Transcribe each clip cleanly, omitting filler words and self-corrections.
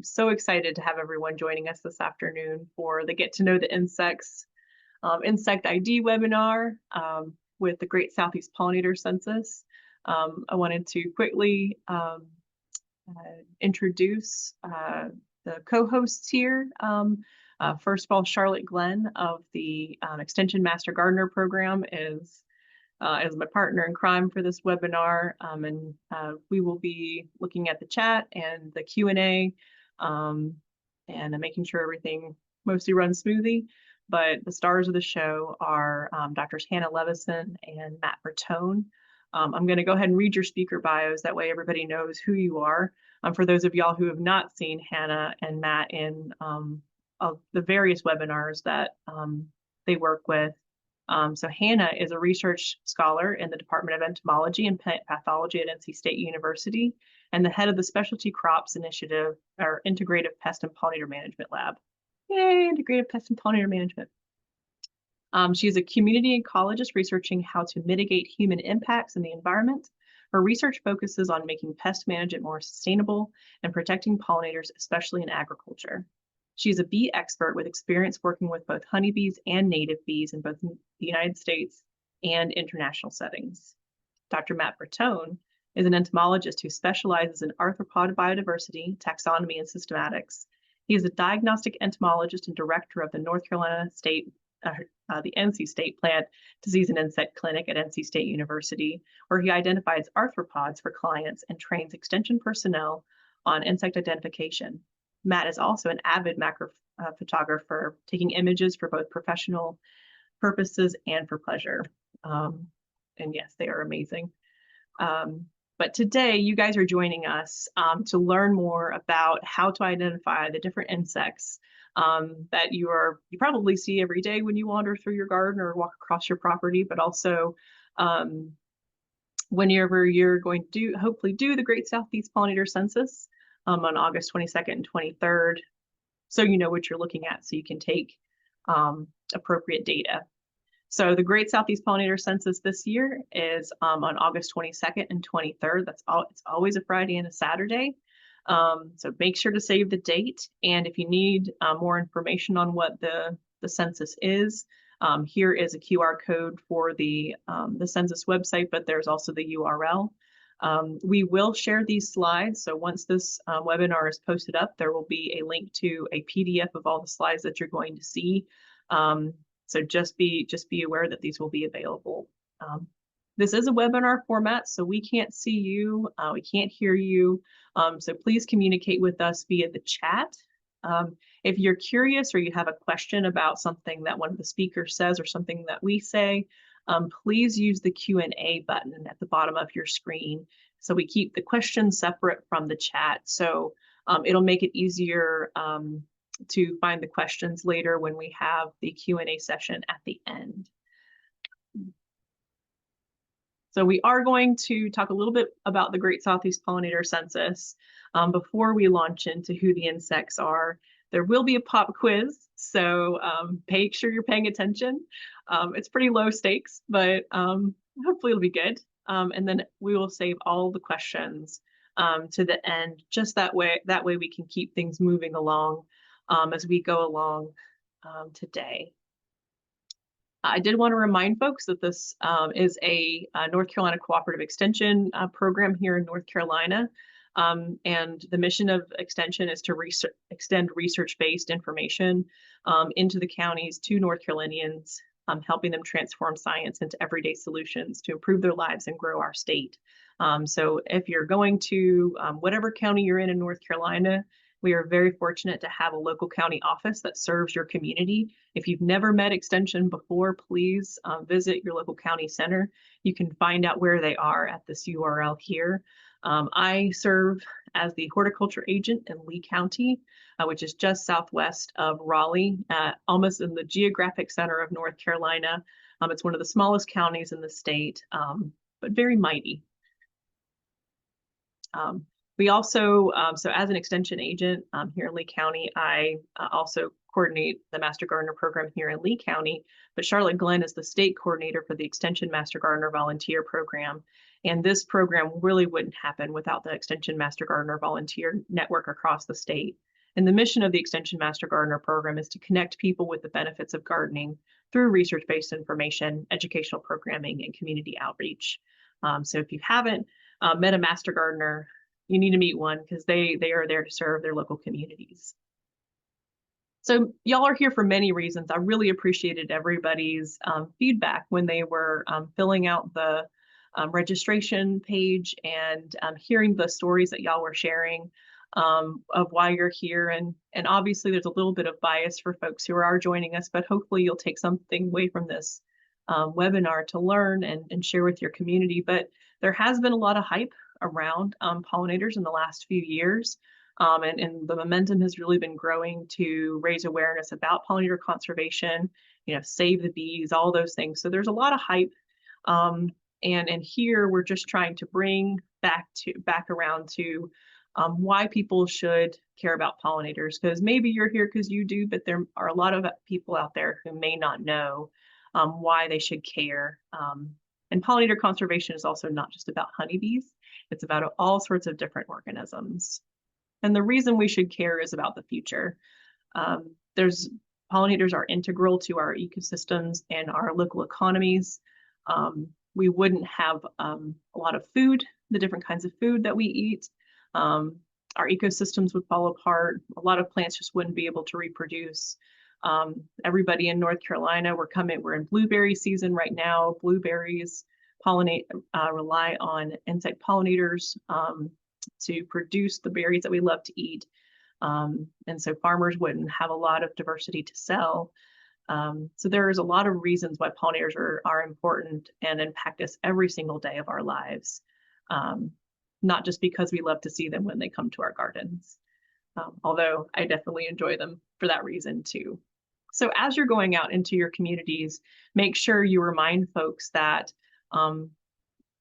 I'm so excited to have everyone joining us this afternoon for the Get to Know the Insects Insect ID webinar with the Great Southeast Pollinator Census. I wanted to quickly introduce the co-hosts here. First of all, Charlotte Glenn of the Extension Master Gardener Program is my partner in crime for this webinar, and we will be looking at the chat and the Q&A and making sure everything mostly runs smoothly. But the stars of the show are Drs. Hannah Levenson and Matt Bertone. I'm going to go ahead and read your speaker bios. That way everybody knows who you are. For those of y'all who have not seen Hannah and Matt in the various webinars that they work with, so Hannah is a research scholar in the Department of Entomology and Pathology at NC State University and the head of the Specialty Crops Initiative, or Integrative Pest and Pollinator Management Lab. Yay, Integrative Pest and Pollinator Management. She's a community ecologist researching how to mitigate human impacts in the environment. Her research focuses on making pest management more sustainable and protecting pollinators, especially in agriculture. She's a bee expert with experience working with both honeybees and native bees in both the United States and international settings. Dr. Matt Bertone is an entomologist who specializes in arthropod biodiversity, taxonomy, and systematics. He is a diagnostic entomologist and director of the North Carolina State, the NC State Plant Disease and Insect Clinic at NC State University, where he identifies arthropods for clients and trains extension personnel on insect identification. Matt is also an avid macro photographer, taking images for both professional purposes and for pleasure. And yes, they are amazing. But today, you guys are joining us to learn more about how to identify the different insects that you probably see every day when you wander through your garden or walk across your property, but also whenever you're going to hopefully do the Great Southeast Pollinator Census on August 22nd and 23rd, so you know what you're looking at, so you can take appropriate data. So the Great Southeast Pollinator Census this year is on August 22nd and 23rd. It's always a Friday and a Saturday. So make sure to save the date. And if you need more information on what the census is, here is a QR code for the census website, but there's also the URL. We will share these slides. So once this webinar is posted up, there will be a link to a PDF of all the slides that you're going to see. So just be aware that these will be available. This is a webinar format, so we can't see you, we can't hear you. So please communicate with us via the chat. If you're curious or you have a question about something that one of the speakers says or something that we say, please use the Q&A button at the bottom of your screen. So we keep the questions separate from the chat. So it'll make it easier to find the questions later when we have the Q&A session at the end. So we are going to talk a little bit about the Great Southeast Pollinator Census. Before we launch into who the insects are, there will be a pop quiz, so make sure you're paying attention. It's pretty low stakes, but hopefully it'll be good. And then we will save all the questions to the end, just that way we can keep things moving along as we go along today. I did want to remind folks that this is a North Carolina Cooperative Extension program here in North Carolina. And the mission of Extension is to extend research-based information into the counties to North Carolinians, helping them transform science into everyday solutions to improve their lives and grow our state. So if you're going to whatever county you're in North Carolina, we are very fortunate to have a local county office that serves your community. If you've never met Extension before, please visit your local county center. You can find out where they are at this URL here. I serve as the horticulture agent in Lee County, which is just southwest of Raleigh, almost in the geographic center of North Carolina. It's one of the smallest counties in the state, but very mighty. We also, so as an extension agent here in Lee County, I also coordinate the Master Gardener program here in Lee County, but Charlotte Glenn is the state coordinator for the Extension Master Gardener Volunteer Program. And this program really wouldn't happen without the Extension Master Gardener Volunteer Network across the state. And the mission of the Extension Master Gardener program is to connect people with the benefits of gardening through research-based information, educational programming, and community outreach. So if you haven't met a Master Gardener, you need to meet one because they are there to serve their local communities. So y'all are here for many reasons. I really appreciated everybody's feedback when they were filling out the registration page and hearing the stories that y'all were sharing of why you're here. And obviously there's a little bit of bias for folks who are joining us, but hopefully you'll take something away from this webinar to learn and share with your community. But there has been a lot of hype around pollinators in the last few years. And the momentum has really been growing to raise awareness about pollinator conservation, save the bees, all those things. So there's a lot of hype. And here we're just trying to bring back around to why people should care about pollinators, because maybe you're here because you do, but there are a lot of people out there who may not know why they should care. And pollinator conservation is also not just about honeybees. It's about all sorts of different organisms. And the reason we should care is about the future. Pollinators are integral to our ecosystems and our local economies. We wouldn't have a lot of food, the different kinds of food that we eat. Our ecosystems would fall apart. A lot of plants just wouldn't be able to reproduce. Everybody in North Carolina, we're in blueberry season right now. Blueberries rely on insect pollinators to produce the berries that we love to eat. And so farmers wouldn't have a lot of diversity to sell. So there's a lot of reasons why pollinators are important and impact us every single day of our lives, not just because we love to see them when they come to our gardens, although I definitely enjoy them for that reason too. So as you're going out into your communities, make sure you remind folks that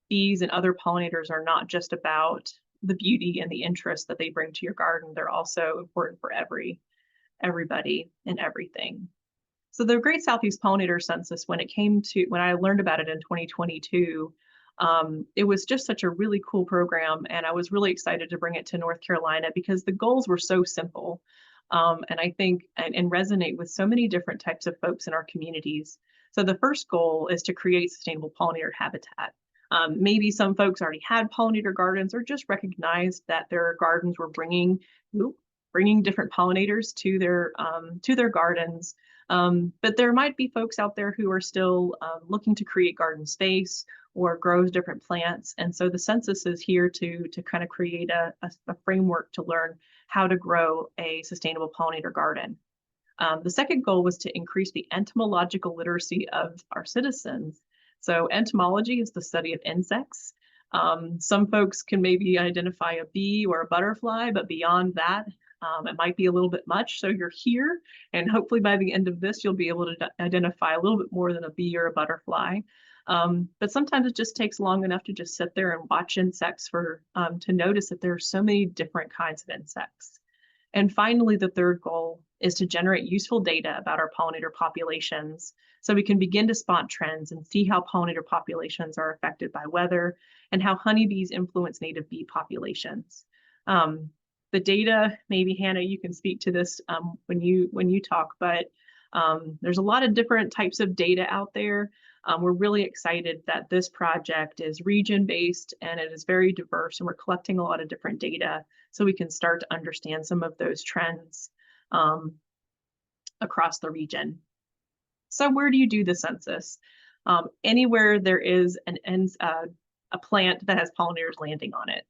bees and other pollinators are not just about the beauty and the interest that they bring to your garden. They're also important for everybody and everything. So the Great Southeast Pollinator Census, when I learned about it in 2022, it was just such a really cool program. And I was really excited to bring it to North Carolina because the goals were so simple. And I think and resonate with so many different types of folks in our communities. So the first goal is to create sustainable pollinator habitat. Maybe some folks already had pollinator gardens or just recognized that their gardens were bringing different pollinators to their gardens. But there might be folks out there who are still looking to create garden space or grow different plants. And so the census is here to kind of create a framework to learn how to grow a sustainable pollinator garden. The second goal was to increase the entomological literacy of our citizens. So entomology is the study of insects. Some folks can maybe identify a bee or a butterfly, but beyond that, it might be a little bit much. So you're here, and hopefully by the end of this, you'll be able to identify a little bit more than a bee or a butterfly. But sometimes it just takes long enough to just sit there and watch insects to notice that there are so many different kinds of insects. And finally, the third goal is to generate useful data about our pollinator populations so we can begin to spot trends and see how pollinator populations are affected by weather and how honeybees influence native bee populations. The data, maybe Hannah, you can speak to this when you talk, but there's a lot of different types of data out there. We're really excited that this project is region-based and it is very diverse, and we're collecting a lot of different data so we can start to understand some of those trends across the region. So where do you do the census? Anywhere there is a plant that has pollinators landing on it.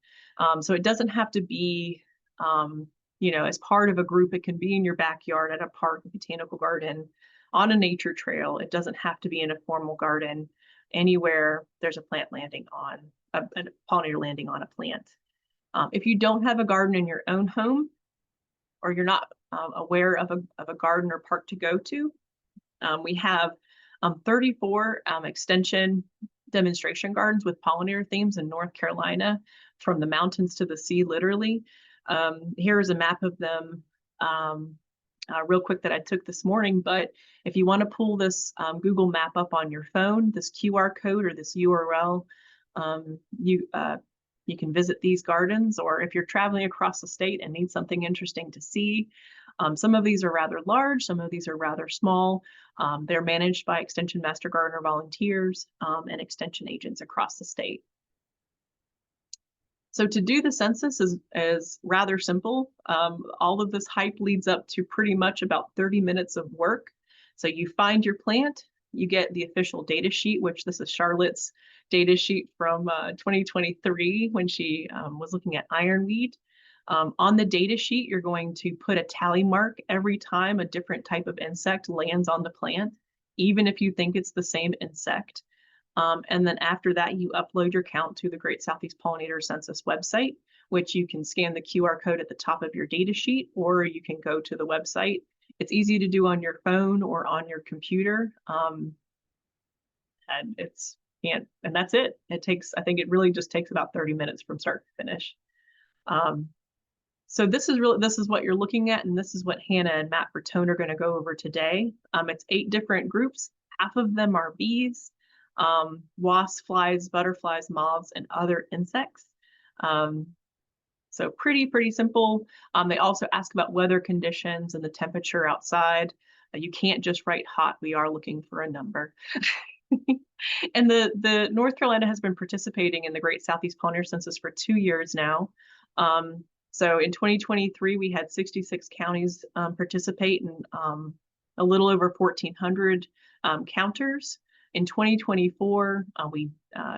So it doesn't have to be as part of a group. It can be in your backyard, at a park, a botanical garden, on a nature trail. It doesn't have to be in a formal garden. Anywhere there's a plant landing on, a pollinator landing on a plant. If you don't have a garden in your own home, or you're not aware of a garden or park to go to, we have 34 extension demonstration gardens with pollinator themes in North Carolina, from the mountains to the sea, literally. Here is a map of them real quick that I took this morning, but if you want to pull this Google map up on your phone, this QR code or this URL, you You can visit these gardens, or if you're traveling across the state and need something interesting to see. Some of these are rather large, some of these are rather small. They're managed by Extension Master Gardener volunteers and extension agents across the state. So to do the census is rather simple. All of this hype leads up to pretty much about 30 minutes of work. So you find your plant, you get the official data sheet, which this is Charlotte's data sheet from 2023 when she was looking at ironweed. On the data sheet, you're going to put a tally mark every time a different type of insect lands on the plant, even if you think it's the same insect. And then after that, you upload your count to the Great Southeast Pollinator Census website, which you can scan the QR code at the top of your data sheet, or you can go to the website. It's easy to do on your phone or on your computer. And that's it. I think it really just takes about 30 minutes from start to finish. So this is what you're looking at, and this is what Hannah and Matt Bertone are going to go over today. It's 8 different groups. Half of them are bees, wasps, flies, butterflies, moths, and other insects. So pretty simple. They also ask about weather conditions and the temperature outside. You can't just write hot. We are looking for a number. And the North Carolina has been participating in the Great Southeast Pollinator Census for 2 years now. So in 2023, we had 66 counties participate and a little over 1,400 counters. In 2024, we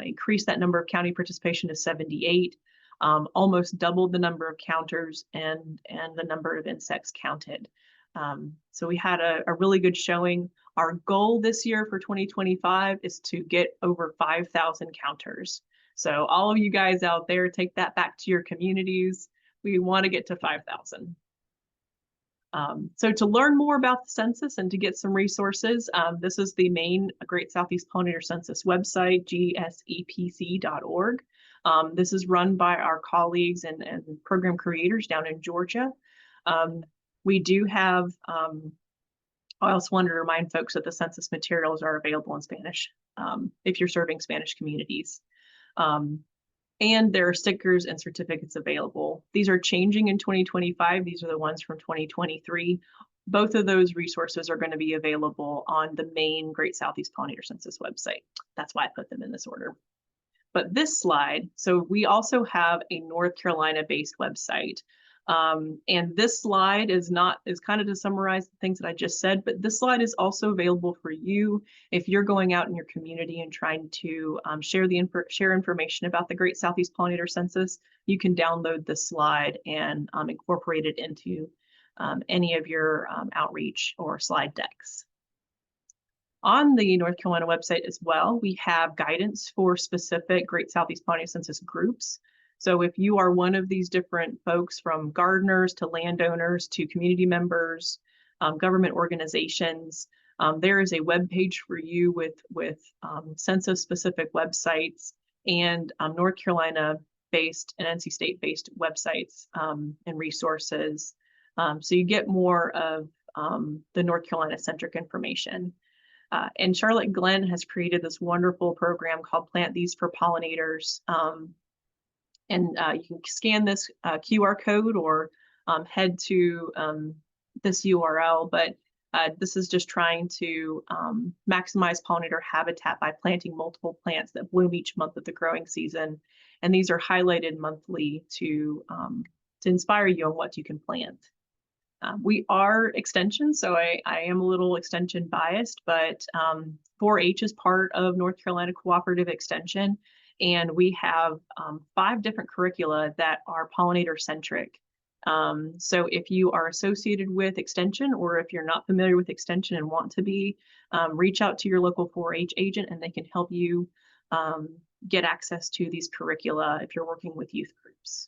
increased that number of county participation to 78, almost doubled the number of counters and the number of insects counted. So we had a really good showing. Our goal this year for 2025 is to get over 5,000 counters. So all of you guys out there, take that back to your communities. We want to get to 5,000. So to learn more about the census and to get some resources, this is the main Great Southeast Pollinator Census website, GSEPC.org. This is run by our colleagues and program creators down in Georgia. We do have, I also wanted to remind folks that the census materials are available in Spanish if you're serving Spanish communities. And there are stickers and certificates available. These are changing in 2025. These are the ones from 2023. Both of those resources are going to be available on the main Great Southeast Pollinator Census website. That's why I put them in this order. But this slide, so we also have a North Carolina-based website. And this slide is kind of to summarize the things that I just said, but this slide is also available for you if you're going out in your community and trying to share information about the Great Southeast Pollinator Census. You can download this slide and incorporate it into any of your outreach or slide decks. On the North Carolina website as well, we have guidance for specific Great Southeast Pollinator Census groups. So if you are one of these different folks, from gardeners to landowners to community members, government organizations, there is a web page for you with census-specific websites and North Carolina-based and NC State-based websites and resources. So you get more of the North Carolina-centric information. And Charlotte Glenn has created this wonderful program called Plant These for Pollinators. And you can scan this QR code or head to this URL, but this is just trying to maximize pollinator habitat by planting multiple plants that bloom each month of the growing season. And these are highlighted monthly to inspire you on what you can plant. We are extension, so I am a little extension biased, but 4-H is part of North Carolina Cooperative Extension. And we have 5 different curricula that are pollinator centric. So if you are associated with Extension, or if you're not familiar with Extension and want to be, reach out to your local 4-H agent and they can help you get access to these curricula if you're working with youth groups.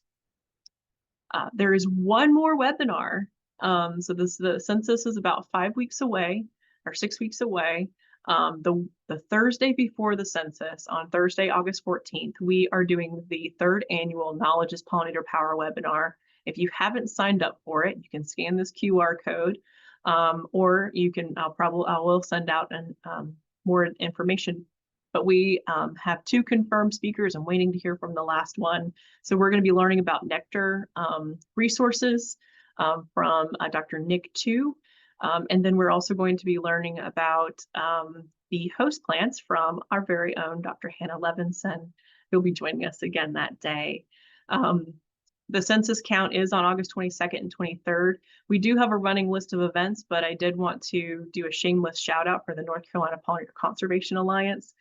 There is one more webinar. So the census is about 5 weeks away or 6 weeks away. The Thursday before the census, on Thursday, August 14th, we are doing the 3rd annual Knowledge is Pollinator Power webinar. If you haven't signed up for it, you can scan this QR code, or you can, I will send out more information but we have 2 confirmed speakers. I'm waiting to hear from the last one. So we're going to be learning about nectar resources from Dr. Nick Tu. And then we're also going to be learning about the host plants from our very own Dr. Hannah Levenson, who'll be joining us again that day. The census count is on August 22nd and 23rd. We do have a running list of events, but I did want to do a shameless shout out for the North Carolina Pollinator Conservation Alliance.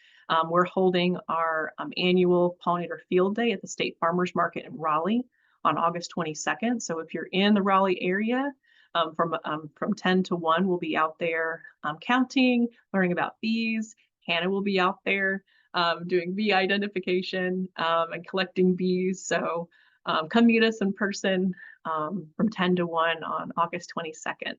We're holding our annual pollinator field day at the State Farmers Market in Raleigh on August 22nd. So if you're in the Raleigh area, from 10 to 1, we'll be out there counting, learning about bees. Hannah will be out there doing bee identification and collecting bees. So come meet us in person from 10 to 1 on August 22nd.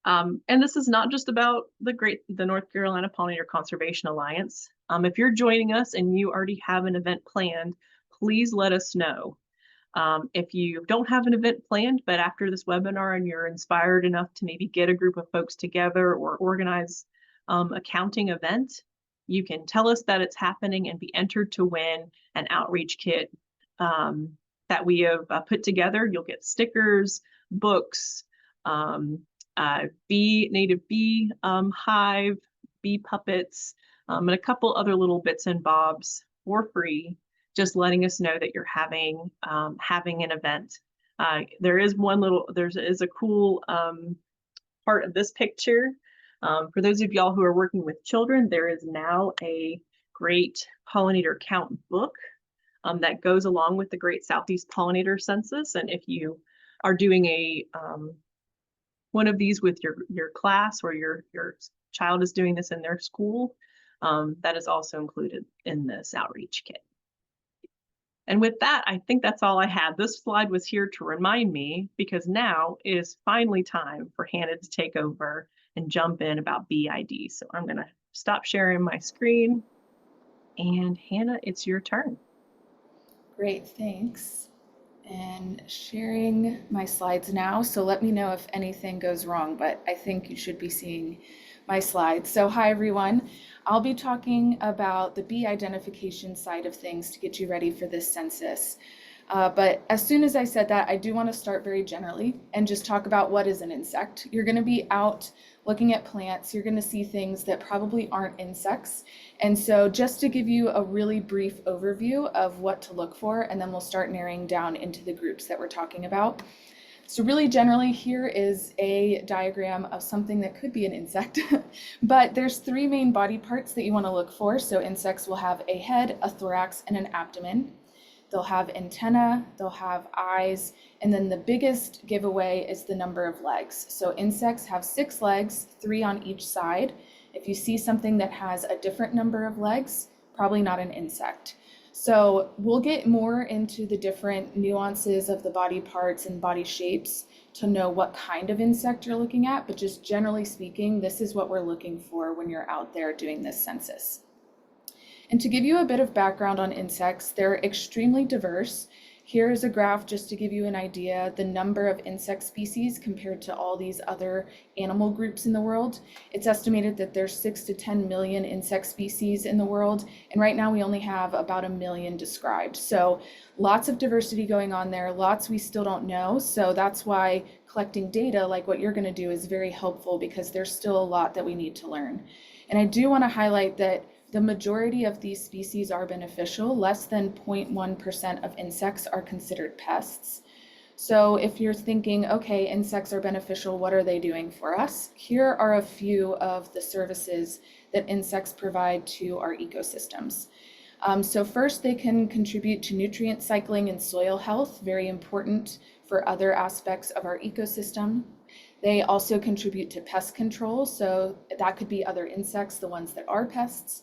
And this is not just about the North Carolina Pollinator Conservation Alliance. If you're joining us and you already have an event planned, please let us know. If you don't have an event planned, but after this webinar and you're inspired enough to maybe get a group of folks together or organize a counting event, you can tell us that it's happening and be entered to win an outreach kit that we have put together. You'll get stickers, books, native bee hive, bee puppets, and a couple other little bits and bobs for free, just letting us know that you're having an event. There is a cool part of this picture. For those of y'all who are working with children, there is now a Great Pollinator Count book that goes along with the Great Southeast Pollinator Census. And if you are doing one of these with your class, or your child is doing this in their school, that is also included in this outreach kit. And with that, I think that's all I had. This slide was here to remind me, because now is finally time for Hannah to take over and jump in about bee ID. So I'm going to stop sharing my screen. And Hannah, it's your turn. Great, thanks. And sharing my slides now. So let me know if anything goes wrong, but I think you should be seeing my slides. So hi, everyone. I'll be talking about the bee identification side of things to get you ready for this census. But as soon as I said that, I do want to start very generally and just talk about what is an insect. You're going to be out looking at plants. You're going to see things that probably aren't insects. And so just to give you a really brief overview of what to look for, and then we'll start narrowing down into the groups that we're talking about. So really generally, here is a diagram of something that could be an insect, but there's 3 main body parts that you want to look for. So insects will have a head, a thorax, and an abdomen. They'll have antennae, they'll have eyes, and then the biggest giveaway is the number of legs. So insects have 6 legs, 3 on each side. If you see something that has a different number of legs, probably not an insect. So we'll get more into the different nuances of the body parts and body shapes to know what kind of insect you're looking at, but just generally speaking, this is what we're looking for when you're out there doing this census. And to give you a bit of background on insects, they're extremely diverse. Here's a graph just to give you an idea, the number of insect species compared to all these other animal groups in the world. It's estimated that there's 6 to 10 million insect species in the world, and right now we only have about 1 million described. So lots of diversity going on there, lots we still don't know. So that's why collecting data like what you're going to do is very helpful, because there's still a lot that we need to learn. And I do want to highlight that the majority of these species are beneficial. Less than 0.1% of insects are considered pests. So if you're thinking, okay, insects are beneficial, what are they doing for us? Here are a few of the services that insects provide to our ecosystems. So first, they can contribute to nutrient cycling and soil health, very important for other aspects of our ecosystem. They also contribute to pest control, so that could be other insects, the ones that are pests.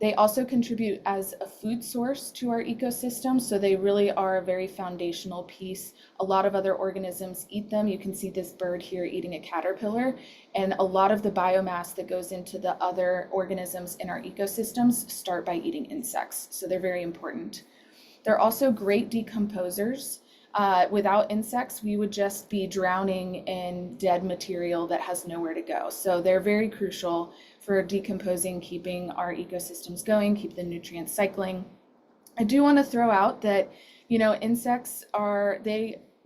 They also contribute as a food source to our ecosystem, so they really are a very foundational piece. A lot of other organisms eat them. You can see this bird here eating a caterpillar, and a lot of the biomass that goes into the other organisms in our ecosystems start by eating insects, so they're very important. They're also great decomposers. Without insects, we would just be drowning in dead material that has nowhere to go. So they're very crucial for decomposing, keeping our ecosystems going, keep the nutrients cycling. I do want to throw out that, insects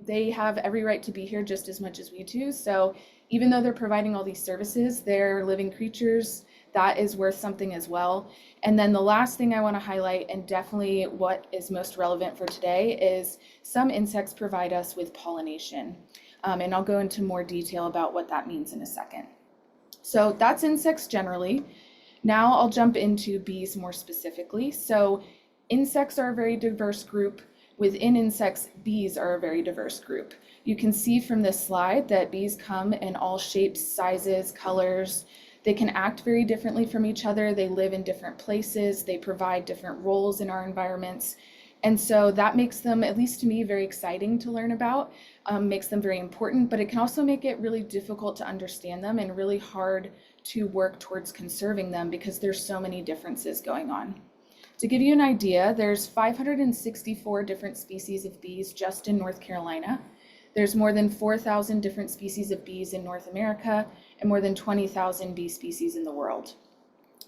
they have every right to be here just as much as we do. So even though they're providing all these services, they're living creatures. That is worth something as well. And then the last thing I want to highlight, and definitely what is most relevant for today, is some insects provide us with pollination. And I'll go into more detail about what that means in a second. So that's insects generally. Now I'll jump into bees more specifically. So insects are a very diverse group. Within insects, bees are a very diverse group. You can see from this slide that bees come in all shapes, sizes, colors. They can act very differently from each other. They live in different places. They provide different roles in our environments. And so that makes them, at least to me, very exciting to learn about, makes them very important, but it can also make it really difficult to understand them and really hard to work towards conserving them because there's so many differences going on. To give you an idea, there's 564 different species of bees just in North Carolina. There's more than 4,000 different species of bees in North America and more than 20,000 bee species in the world.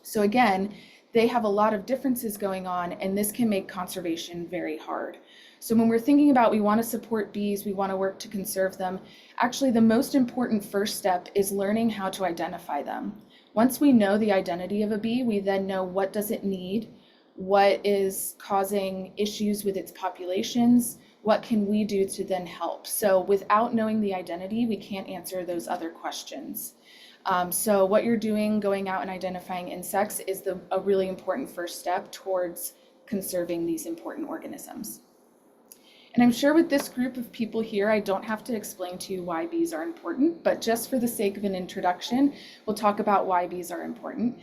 So again, they have a lot of differences going on, and this can make conservation very hard. So when we're thinking about we want to support bees, we want to work to conserve them, actually the most important first step is learning how to identify them. Once we know the identity of a bee, we then know what does it need, what is causing issues with its populations, what can we do to then help? So without knowing the identity, we can't answer those other questions. So what you're doing, going out and identifying insects, is a really important first step towards conserving these important organisms. And I'm sure with this group of people here, I don't have to explain to you why bees are important, but just for the sake of an introduction, we'll talk about why bees are important.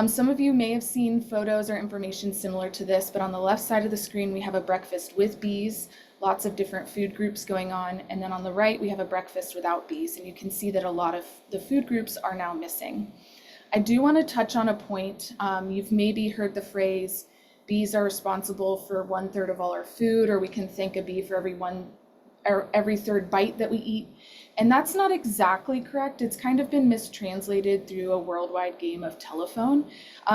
Some of you may have seen photos or information similar to this, but on the left side of the screen, we have a breakfast with bees, lots of different food groups going on. And then on the right, we have a breakfast without bees. And you can see that a lot of the food groups are now missing. I do want to touch on a point. You've maybe heard the phrase, bees are responsible for 1/3 of all our food, or we can thank a bee for every third bite that we eat. And that's not exactly correct. It's kind of been mistranslated through a worldwide game of telephone.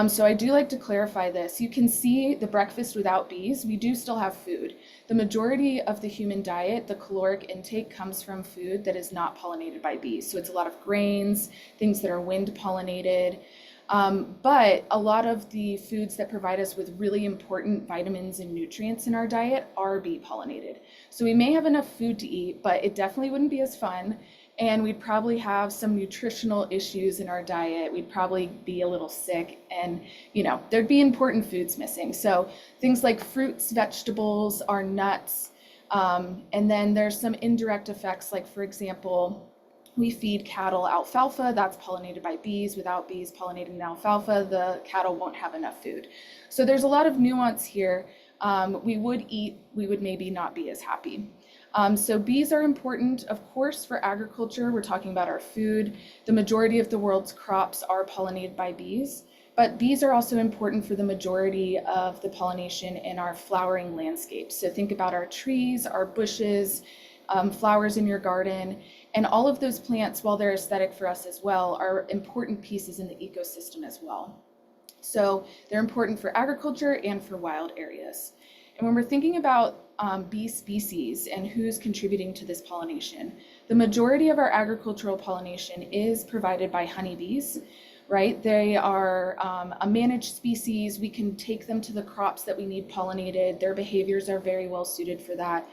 So I do like to clarify this. You can see the breakfast without bees. We do still have food. The majority of the human diet, the caloric intake, comes from food that is not pollinated by bees. So it's a lot of grains, things that are wind pollinated. But a lot of the foods that provide us with really important vitamins and nutrients in our diet are bee pollinated. So we may have enough food to eat, but it definitely wouldn't be as fun. And we'd probably have some nutritional issues in our diet. We'd probably be a little sick, and there'd be important foods missing. So things like fruits, vegetables, our nuts. And then there's some indirect effects, like for example, we feed cattle alfalfa, that's pollinated by bees. Without bees pollinating the alfalfa, the cattle won't have enough food. So there's a lot of nuance here. We would eat, we would maybe not be as happy. So bees are important, of course, for agriculture. We're talking about our food. The majority of the world's crops are pollinated by bees, but bees are also important for the majority of the pollination in our flowering landscapes. So think about our trees, our bushes, flowers in your garden. And all of those plants, while they're aesthetic for us as well, are important pieces in the ecosystem as well. So they're important for agriculture and for wild areas. And when we're thinking about bee species and who's contributing to this pollination, the majority of our agricultural pollination is provided by honeybees, right? They are a managed species. We can take them to the crops that we need pollinated. Their behaviors are very well suited for that.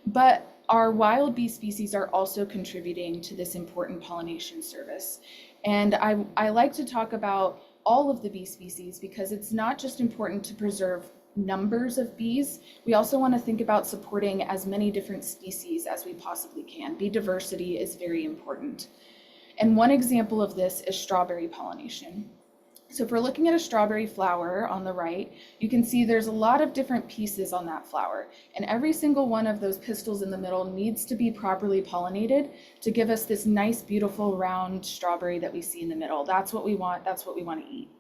But our wild bee species are also contributing to this important pollination service. And I like to talk about all of the bee species because it's not just important to preserve numbers of bees. We also want to think about supporting as many different species as we possibly can. Bee diversity is very important. And one example of this is strawberry pollination. So if we're looking at a strawberry flower on the right, you can see there's a lot of different pieces on that flower. And every single one of those pistils in the middle needs to be properly pollinated to give us this nice, beautiful, round strawberry that we see in the middle. That's what we want. That's what we want to eat.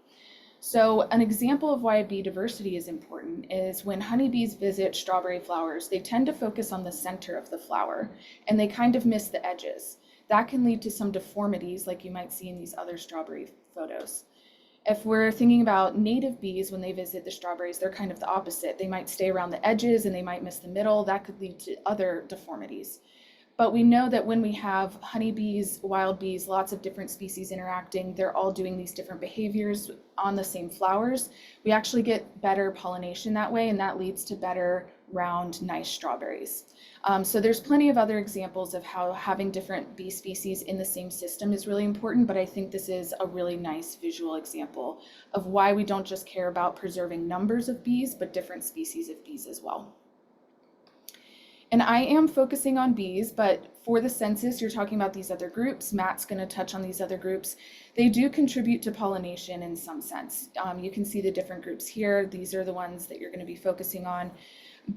So an example of why bee diversity is important is when honeybees visit strawberry flowers, they tend to focus on the center of the flower and they kind of miss the edges. That can lead to some deformities like you might see in these other strawberry photos. If we're thinking about native bees, when they visit the strawberries, they're kind of the opposite. They might stay around the edges and they might miss the middle. That could lead to other deformities. But we know that when we have honeybees, wild bees, lots of different species interacting, they're all doing these different behaviors on the same flowers. We actually get better pollination that way, and that leads to better, round, nice strawberries. So there's plenty of other examples of how having different bee species in the same system is really important, but I think this is a really nice visual example of why we don't just care about preserving numbers of bees, but different species of bees as well. And I am focusing on bees, but for the census, you're talking about these other groups. Matt's going to touch on these other groups. They do contribute to pollination in some sense. You can see the different groups here. These are the ones that you're going to be focusing on.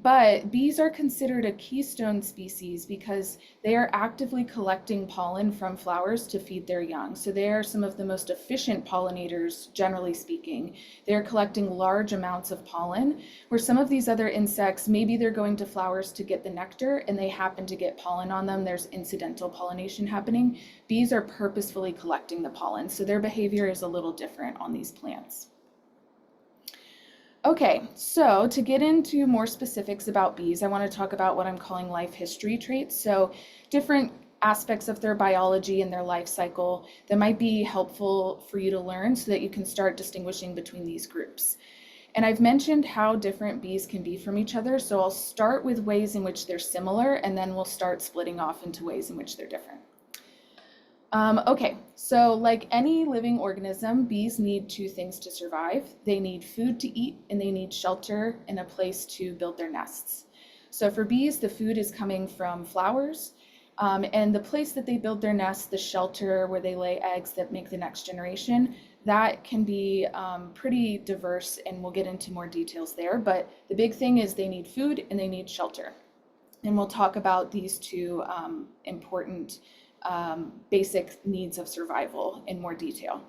But bees are considered a keystone species because they are actively collecting pollen from flowers to feed their young. So they are some of the most efficient pollinators, generally speaking. They're collecting large amounts of pollen, where some of these other insects, maybe they're going to flowers to get the nectar and they happen to get pollen on them. There's incidental pollination happening. Bees are purposefully collecting the pollen, so their behavior is a little different on these plants. Okay, so to get into more specifics about bees, I want to talk about what I'm calling life history traits. So different aspects of their biology and their life cycle that might be helpful for you to learn so that you can start distinguishing between these groups. And I've mentioned how different bees can be from each other, so I'll start with ways in which they're similar, and then we'll start splitting off into ways in which they're different. Okay, so like any living organism, bees need two things to survive. They need food to eat and they need shelter and a place to build their nests. So for bees, the food is coming from flowers, and the place that they build their nests, the shelter where they lay eggs that make the next generation, that can be pretty diverse, and we'll get into more details there. But the big thing is they need food and they need shelter. And we'll talk about these two important basic needs of survival in more detail.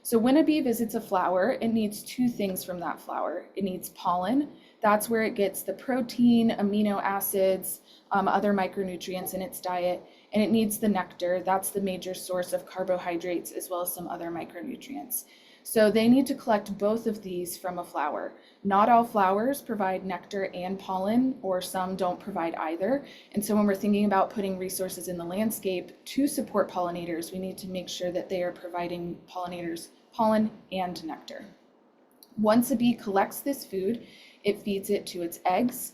So when a bee visits a flower, it needs two things from that flower. It needs pollen. That's where it gets the protein, amino acids, other micronutrients in its diet, and it needs the nectar. That's the major source of carbohydrates as well as some other micronutrients. So they need to collect both of these from a flower. Not all flowers provide nectar and pollen, or some don't provide either. And so when we're thinking about putting resources in the landscape to support pollinators, we need to make sure that they are providing pollinators pollen and nectar. Once a bee collects this food, it feeds it to its eggs,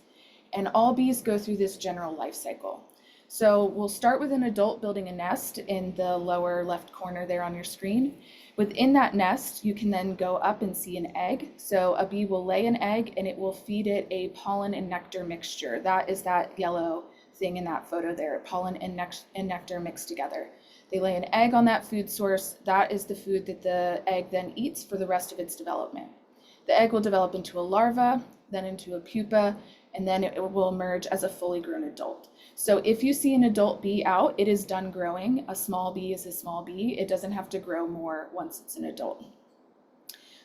and all bees go through this general life cycle. So we'll start with an adult building a nest in the lower left corner there on your screen. Within that nest, you can then go up and see an egg. So a bee will lay an egg and it will feed it a pollen and nectar mixture. That is that yellow thing in that photo there, pollen and nectar mixed together. They lay an egg on that food source. That is the food that the egg then eats for the rest of its development. The egg will develop into a larva, then into a pupa, and then it will emerge as a fully grown adult. So if you see an adult bee out, it is done growing. A small bee is a small bee. It doesn't have to grow more once it's an adult.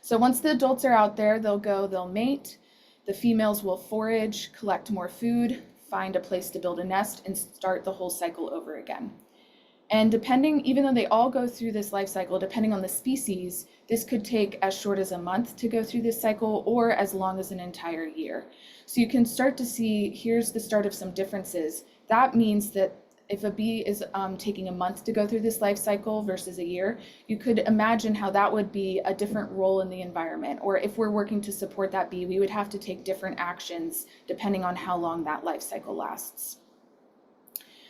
So once the adults are out there, they'll mate. The females will forage, collect more food, find a place to build a nest, and start the whole cycle over again. And depending, even though they all go through this life cycle, depending on the species, this could take as short as a month to go through this cycle or as long as an entire year. So you can start to see, here's the start of some differences. That means that if a bee is taking a month to go through this life cycle versus a year, you could imagine how that would be a different role in the environment. Or if we're working to support that bee, we would have to take different actions depending on how long that life cycle lasts.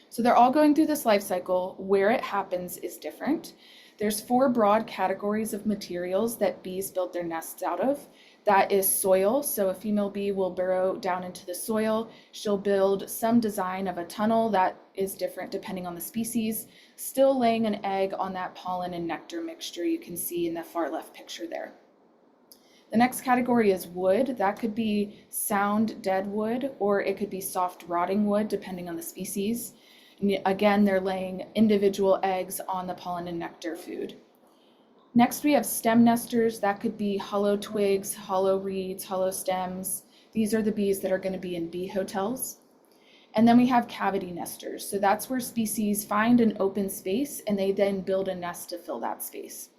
So they're all going through this life cycle. Where it happens is different. There's 4 broad categories of materials that bees build their nests out of. That is soil. So a female bee will burrow down into the soil. She'll build some design of a tunnel that is different depending on the species, still laying an egg on that pollen and nectar mixture you can see in the far left picture there. The next category is wood. That could be sound dead wood, or it could be soft rotting wood depending on the species. Again, they're laying individual eggs on the pollen and nectar food. Next, we have stem nesters. That could be hollow twigs, hollow reeds, hollow stems. These are the bees that are going to be in bee hotels. And then we have cavity nesters. So that's where species find an open space and they then build a nest to fill that space.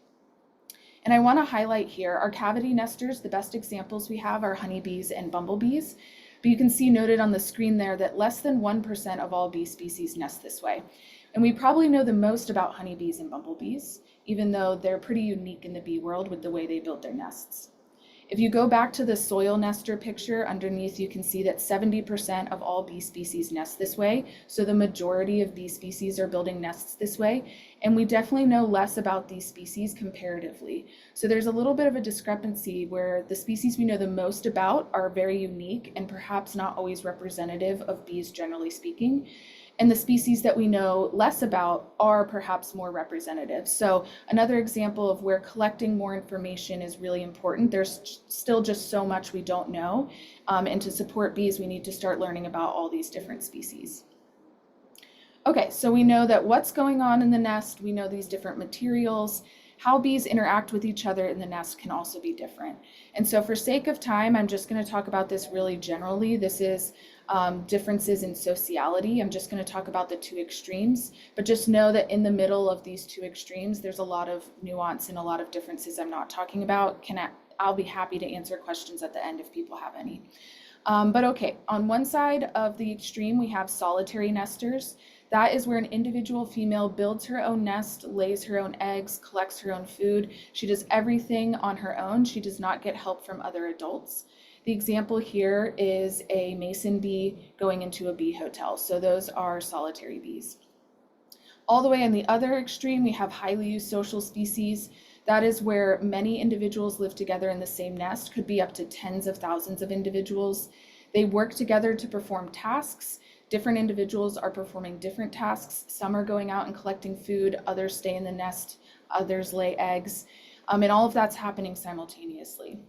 And I want to highlight here, our cavity nesters, the best examples we have are honeybees and bumblebees. But you can see noted on the screen there that less than 1% of all bee species nest this way. And we probably know the most about honeybees and bumblebees, even though they're pretty unique in the bee world with the way they build their nests. If you go back to the soil nester picture underneath, you can see that 70% of all bee species nest this way. So the majority of bee species are building nests this way. And we definitely know less about these species comparatively. So there's a little bit of a discrepancy where the species we know the most about are very unique and perhaps not always representative of bees generally speaking. And the species that we know less about are perhaps more representative. So another example of where collecting more information is really important. There's still just so much we don't know. And to support bees, we need to start learning about all these different species. Okay, so we know that what's going on in the nest, we know these different materials. How bees interact with each other in the nest can also be different. And so for sake of time, I'm just going to talk about this really generally. This is differences in sociality. I'm just going to talk about the two extremes, but just know that in the middle of these two extremes, there's a lot of nuance and a lot of differences I'm not talking about. I'll be happy to answer questions at the end if people have any. But okay, on one side of the extreme, we have solitary nesters. That is where an individual female builds her own nest, lays her own eggs, collects her own food. She does everything on her own. She does not get help from other adults. The example here is a mason bee going into a bee hotel. So those are solitary bees. All the way on the other extreme, we have highly eusocial species. That is where many individuals live together in the same nest, could be up to tens of thousands of individuals. They work together to perform tasks. Different individuals are performing different tasks. Some are going out and collecting food, others stay in the nest, others lay eggs, and all of that's happening simultaneously.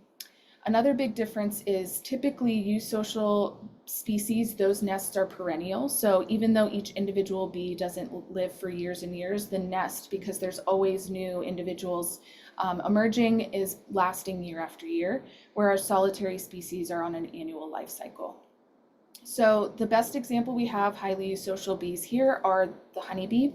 Another big difference is typically eusocial species, those nests are perennial. So even though each individual bee doesn't live for years and years, the nest, because there's always new individuals emerging, is lasting year after year, whereas solitary species are on an annual life cycle. So the best example we have highly eusocial bees here are the honeybee.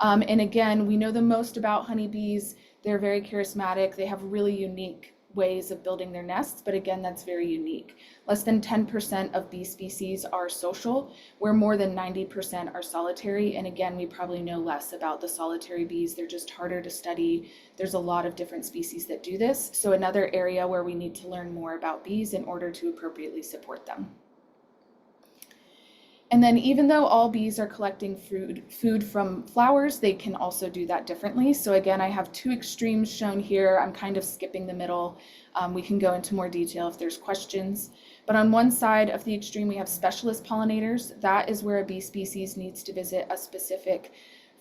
And again, we know the most about honeybees. They're very charismatic. They have really unique ways of building their nests, but again, that's very unique. Less than 10% of bee species are social, where more than 90% are solitary. And again, we probably know less about the solitary bees. They're just harder to study. There's a lot of different species that do this. So another area where we need to learn more about bees in order to appropriately support them. And then even though all bees are collecting food from flowers, they can also do that differently. So again, I have two extremes shown here. I'm kind of skipping the middle. We can go into more detail if there's questions. But on one side of the extreme, we have specialist pollinators. That is where a bee species needs to visit a specific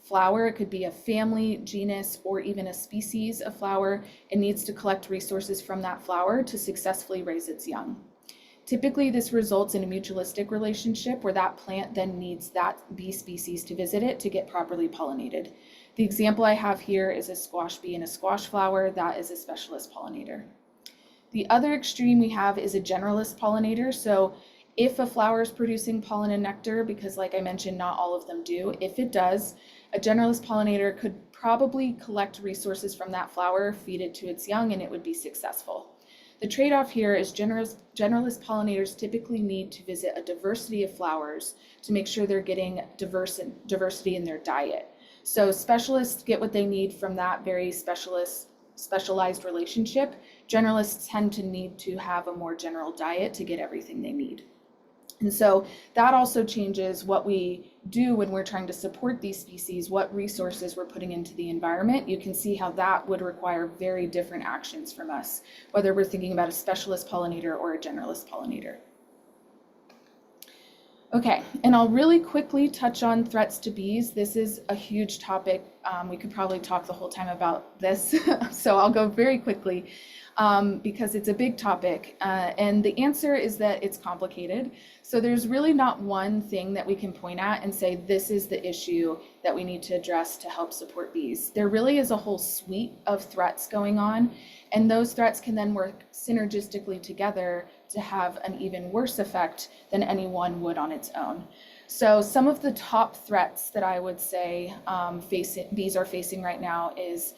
flower. It could be a family, genus, or even a species of flower. It needs to collect resources from that flower to successfully raise its young. Typically, this results in a mutualistic relationship where that plant then needs that bee species to visit it to get properly pollinated. The example I have here is a squash bee and a squash flower. That is a specialist pollinator. The other extreme we have is a generalist pollinator. So if a flower is producing pollen and nectar, because like I mentioned, not all of them do, if it does, a generalist pollinator could probably collect resources from that flower, feed it to its young, and it would be successful. The trade-off here is generalist pollinators typically need to visit a diversity of flowers to make sure they're getting diversity in their diet. So specialists get what they need from that very specialized relationship. Generalists tend to need to have a more general diet to get everything they need. And so that also changes what we do when we're trying to support these species, what resources we're putting into the environment. You can see how that would require very different actions from us, whether we're thinking about a specialist pollinator or a generalist pollinator. Okay, and I'll really quickly touch on threats to bees. This is a huge topic. We could probably talk the whole time about this, so I'll go very quickly. because it's a big topic. And the answer is that it's complicated. So there's really not one thing that we can point at and say, this is the issue that we need to address to help support bees. There really is a whole suite of threats going on, and those threats can then work synergistically together to have an even worse effect than any one would on its own. So some of the top threats that I would say bees are facing right now is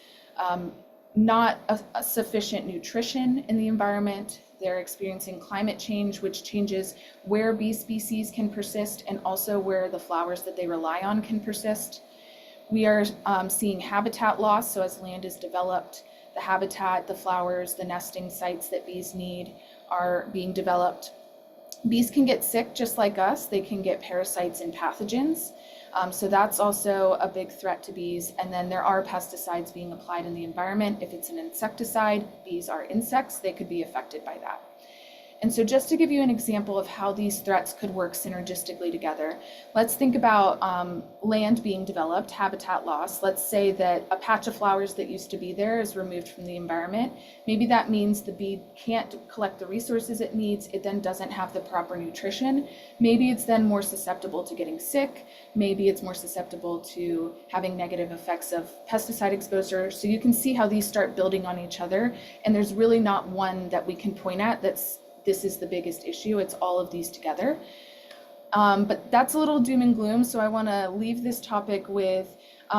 not a sufficient nutrition in the environment. They're experiencing climate change, which changes where bee species can persist and also where the flowers that they rely on can persist. We are seeing habitat loss. So as land is developed, the habitat, the flowers, the nesting sites that bees need are being developed. Bees can get sick just like us. They can get parasites and pathogens. So that's also a big threat to bees. And then there are pesticides being applied in the environment. If it's an insecticide, bees are insects, they could be affected by that. And so just to give you an example of how these threats could work synergistically together, let's think about land being developed, habitat loss. Let's say that a patch of flowers that used to be there is removed from the environment. Maybe that means the bee can't collect the resources it needs. It then doesn't have the proper nutrition. Maybe it's then more susceptible to getting sick. Maybe it's more susceptible to having negative effects of pesticide exposure. So you can see how these start building on each other. And there's really not one that we can point at this is the biggest issue. It's all of these together. But that's a little doom and gloom. So I want to leave this topic with,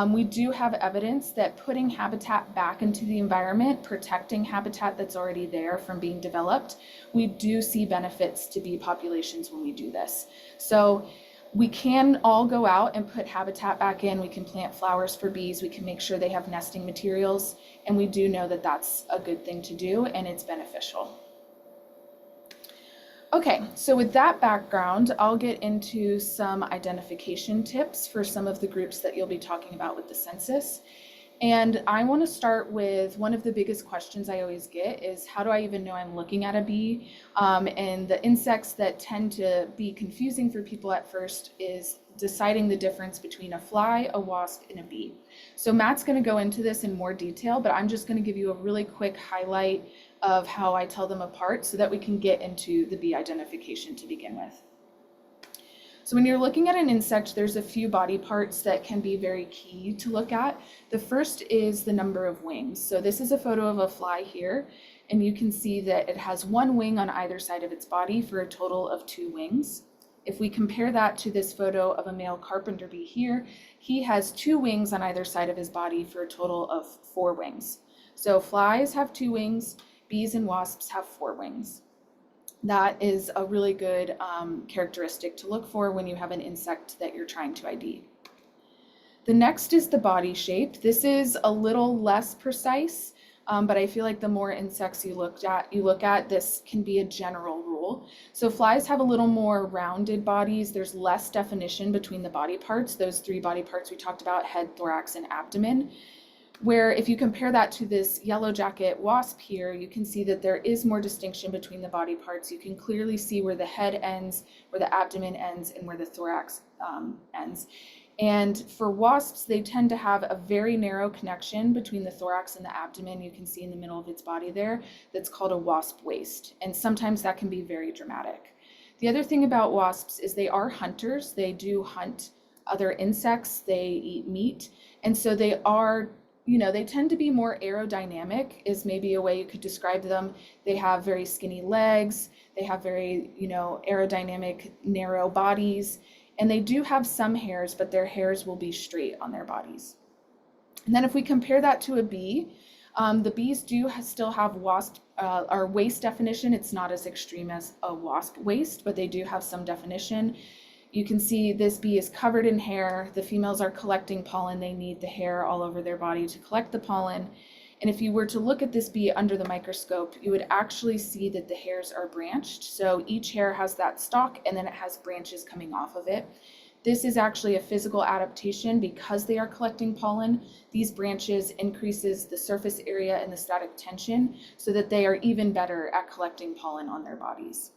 we do have evidence that putting habitat back into the environment, protecting habitat that's already there from being developed, we do see benefits to bee populations when we do this. So we can all go out and put habitat back in. We can plant flowers for bees. We can make sure they have nesting materials. And we do know that that's a good thing to do and it's beneficial. Okay, so with that background, I'll get into some identification tips for some of the groups that you'll be talking about with the census. And I want to start with one of the biggest questions I always get is, how do I even know I'm looking at a bee? And the insects that tend to be confusing for people at first is deciding the difference between a fly, a wasp, and a bee. So Matt's going to go into this in more detail, but I'm just going to give you a really quick highlight of how I tell them apart so that we can get into the bee identification to begin with. So when you're looking at an insect, there's a few body parts that can be very key to look at. The first is the number of wings. So this is a photo of a fly here, and you can see that it has one wing on either side of its body for a total of 2 wings. If we compare that to this photo of a male carpenter bee here, he has 2 wings on either side of his body for a total of 4 wings. So flies have 2 wings, bees and wasps have 4 wings. That is a really good characteristic to look for when you have an insect that you're trying to ID. The next is the body shape. This is a little less precise, but I feel like the more insects you look at, this can be a general rule. So flies have a little more rounded bodies. There's less definition between the body parts, those 3 body parts we talked about, head, thorax, and abdomen. Where if you compare that to this yellow jacket wasp here, you can see that there is more distinction between the body parts. You can clearly see where the head ends, where the abdomen ends, and where the thorax ends. And for wasps, they tend to have a very narrow connection between the thorax and the abdomen. You can see in the middle of its body there, that's called a wasp waist. And sometimes that can be very dramatic. The other thing about wasps is they are hunters. They do hunt other insects. They eat meat. And so they are, they tend to be more aerodynamic is maybe a way you could describe them. They have very skinny legs. They have very, aerodynamic, narrow bodies. And they do have some hairs, but their hairs will be straight on their bodies. And then if we compare that to a bee, the bees do still have or waist definition. It's not as extreme as a wasp waist, but they do have some definition. You can see this bee is covered in hair. The females are collecting pollen. They need the hair all over their body to collect the pollen. And if you were to look at this bee under the microscope, you would actually see that the hairs are branched. So each hair has that stalk and then it has branches coming off of it. This is actually a physical adaptation because they are collecting pollen. These branches increases the surface area and the static tension so that they are even better at collecting pollen on their bodies.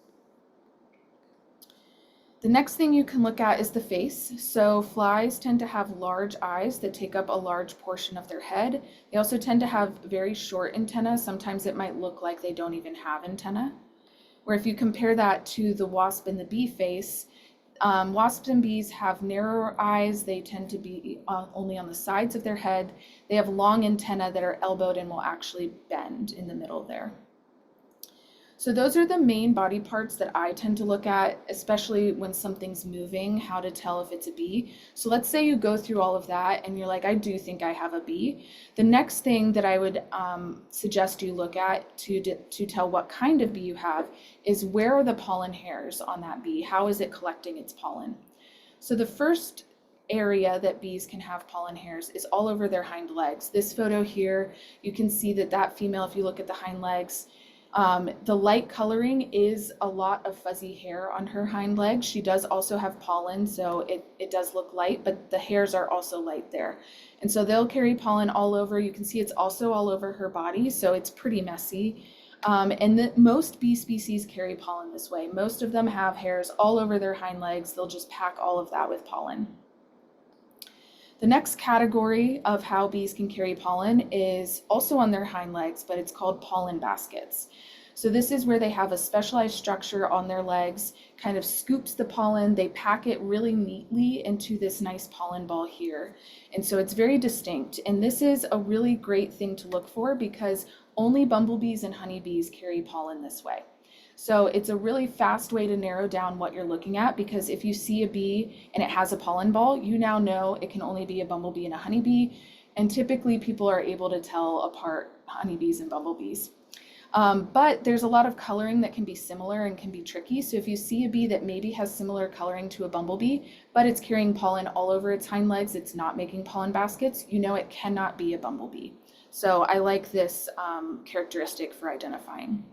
The next thing you can look at is the face. So flies tend to have large eyes that take up a large portion of their head. They also tend to have very short antennae. Sometimes it might look like they don't even have antennae. Where if you compare that to the wasp and the bee face, wasps and bees have narrower eyes. They tend to be only on the sides of their head. They have long antennae that are elbowed and will actually bend in the middle there. So those are the main body parts that I tend to look at, especially when something's moving, how to tell if it's a bee. So let's say you go through all of that and you're like, I do think I have a bee. The next thing that I would suggest you look at to tell what kind of bee you have is where are the pollen hairs on that bee? How is it collecting its pollen? So the first area that bees can have pollen hairs is all over their hind legs. This photo here, you can see that female, if you look at the hind legs, the light coloring is a lot of fuzzy hair on her hind legs. She does also have pollen, so it does look light, but the hairs are also light there. And so they'll carry pollen all over. You can see it's also all over her body, so it's pretty messy. And most bee species carry pollen this way. Most of them have hairs all over their hind legs. They'll just pack all of that with pollen. The next category of how bees can carry pollen is also on their hind legs, but it's called pollen baskets. So this is where they have a specialized structure on their legs, kind of scoops the pollen, they pack it really neatly into this nice pollen ball here. And so it's very distinct. And this is a really great thing to look for because only bumblebees and honeybees carry pollen this way. So it's a really fast way to narrow down what you're looking at, because if you see a bee and it has a pollen ball, you now know it can only be a bumblebee and a honeybee. And typically people are able to tell apart honeybees and bumblebees. But there's a lot of coloring that can be similar and can be tricky. So if you see a bee that maybe has similar coloring to a bumblebee, but it's carrying pollen all over its hind legs, it's not making pollen baskets, you know it cannot be a bumblebee. So I like this characteristic for identifying.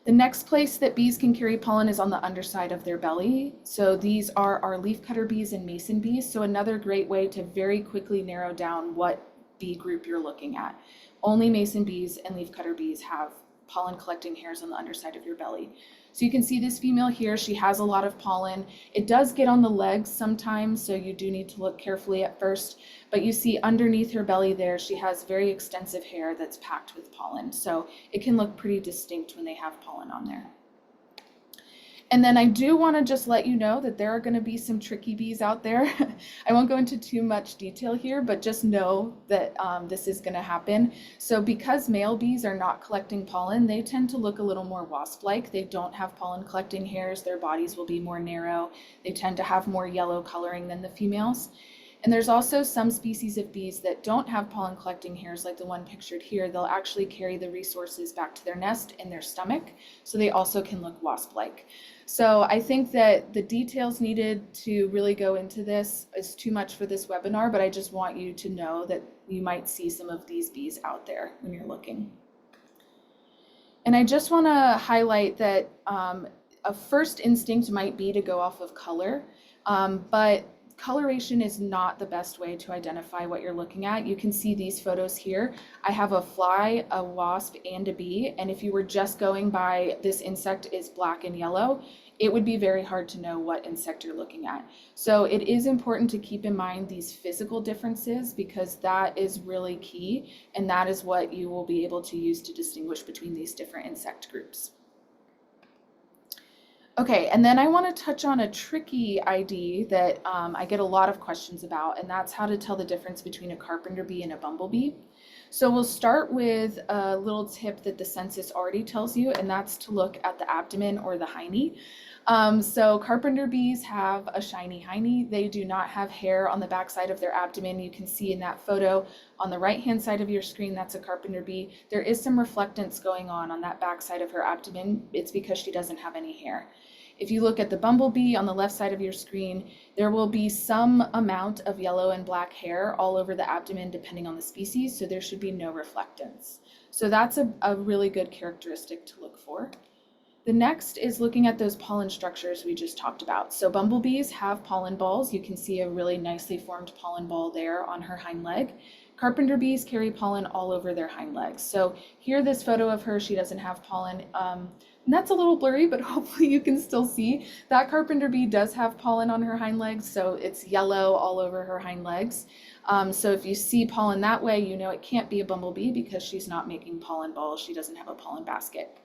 The next place that bees can carry pollen is on the underside of their belly. So these are our leafcutter bees and mason bees. So another great way to very quickly narrow down what bee group you're looking at. Only mason bees and leafcutter bees have pollen collecting hairs on the underside of your belly. So you can see this female here, she has a lot of pollen. It does get on the legs sometimes, so you do need to look carefully at first, but you see underneath her belly there, she has very extensive hair that's packed with pollen. So it can look pretty distinct when they have pollen on there. And then I do want to just let you know that there are going to be some tricky bees out there. I won't go into too much detail here, but just know that this is going to happen. So because male bees are not collecting pollen, they tend to look a little more wasp-like. They don't have pollen collecting hairs. Their bodies will be more narrow. They tend to have more yellow coloring than the females. And there's also some species of bees that don't have pollen collecting hairs, like the one pictured here. They'll actually carry the resources back to their nest in their stomach, so they also can look wasp-like. So I think that the details needed to really go into this is too much for this webinar, but I just want you to know that you might see some of these bees out there when you're looking. And I just want to highlight that a first instinct might be to go off of color, but coloration is not the best way to identify what you're looking at. You can see these photos here. I have a fly, a wasp, and a bee. And if you were just going by this insect is black and yellow, it would be very hard to know what insect you're looking at. So it is important to keep in mind these physical differences, because that is really key. And that is what you will be able to use to distinguish between these different insect groups. Okay, and then I want to touch on a tricky ID that I get a lot of questions about, and that's how to tell the difference between a carpenter bee and a bumblebee. So we'll start with a little tip that the census already tells you, and that's to look at the abdomen or the hiney. So carpenter bees have a shiny hiney. They do not have hair on the backside of their abdomen. You can see in that photo on the right-hand side of your screen, that's a carpenter bee. There is some reflectance going on that backside of her abdomen. It's because she doesn't have any hair. If you look at the bumblebee on the left side of your screen, there will be some amount of yellow and black hair all over the abdomen depending on the species, so there should be no reflectance. So that's a really good characteristic to look for. The next is looking at those pollen structures we just talked about. So bumblebees have pollen balls. You can see a really nicely formed pollen ball there on her hind leg. Carpenter bees carry pollen all over their hind legs. So here, this photo of her, she doesn't have pollen. And that's a little blurry, but hopefully you can still see that carpenter bee does have pollen on her hind legs. So it's yellow all over her hind legs. So if you see pollen that way, you know it can't be a bumblebee because she's not making pollen balls. She doesn't have a pollen basket.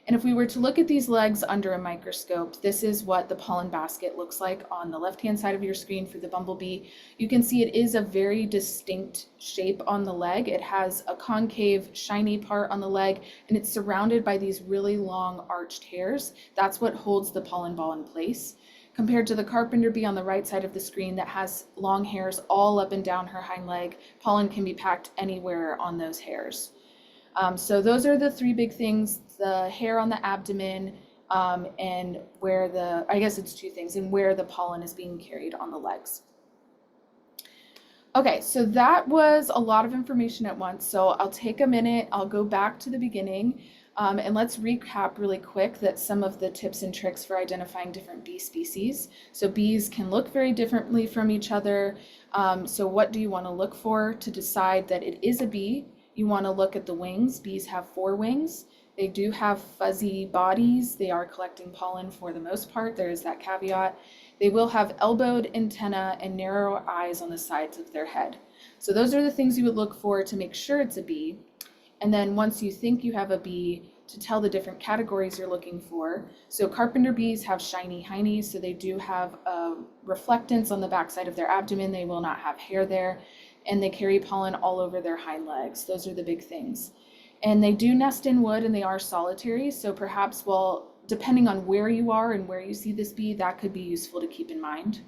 And if we were to look at these legs under a microscope, this is what the pollen basket looks like on the left-hand side of your screen for the bumblebee. You can see it is a very distinct shape on the leg. It has a concave, shiny part on the leg, and it's surrounded by these really long arched hairs. That's what holds the pollen ball in place. Compared to the carpenter bee on the right side of the screen that has long hairs all up and down her hind leg, pollen can be packed anywhere on those hairs. So those are the three big things: the hair on the abdomen, and where I guess it's two things, and where the pollen is being carried on the legs. Okay, so that was a lot of information at once. So I'll take a minute, I'll go back to the beginning, and let's recap really quick that some of the tips and tricks for identifying different bee species. So bees can look very differently from each other. So what do you want to look for to decide that it is a bee? You want to look at the wings. Bees have 4 wings. They do have fuzzy bodies. They are collecting pollen for the most part. There is that caveat. They will have elbowed antennae and narrow eyes on the sides of their head. So those are the things you would look for to make sure it's a bee. And then once you think you have a bee, to tell the different categories you're looking for. So carpenter bees have shiny hiney's, so they do have a reflectance on the backside of their abdomen. They will not have hair there. And they carry pollen all over their hind legs. Those are the big things. And they do nest in wood, and they are solitary. So perhaps, well, depending on where you are and where you see this bee, that could be useful to keep in mind.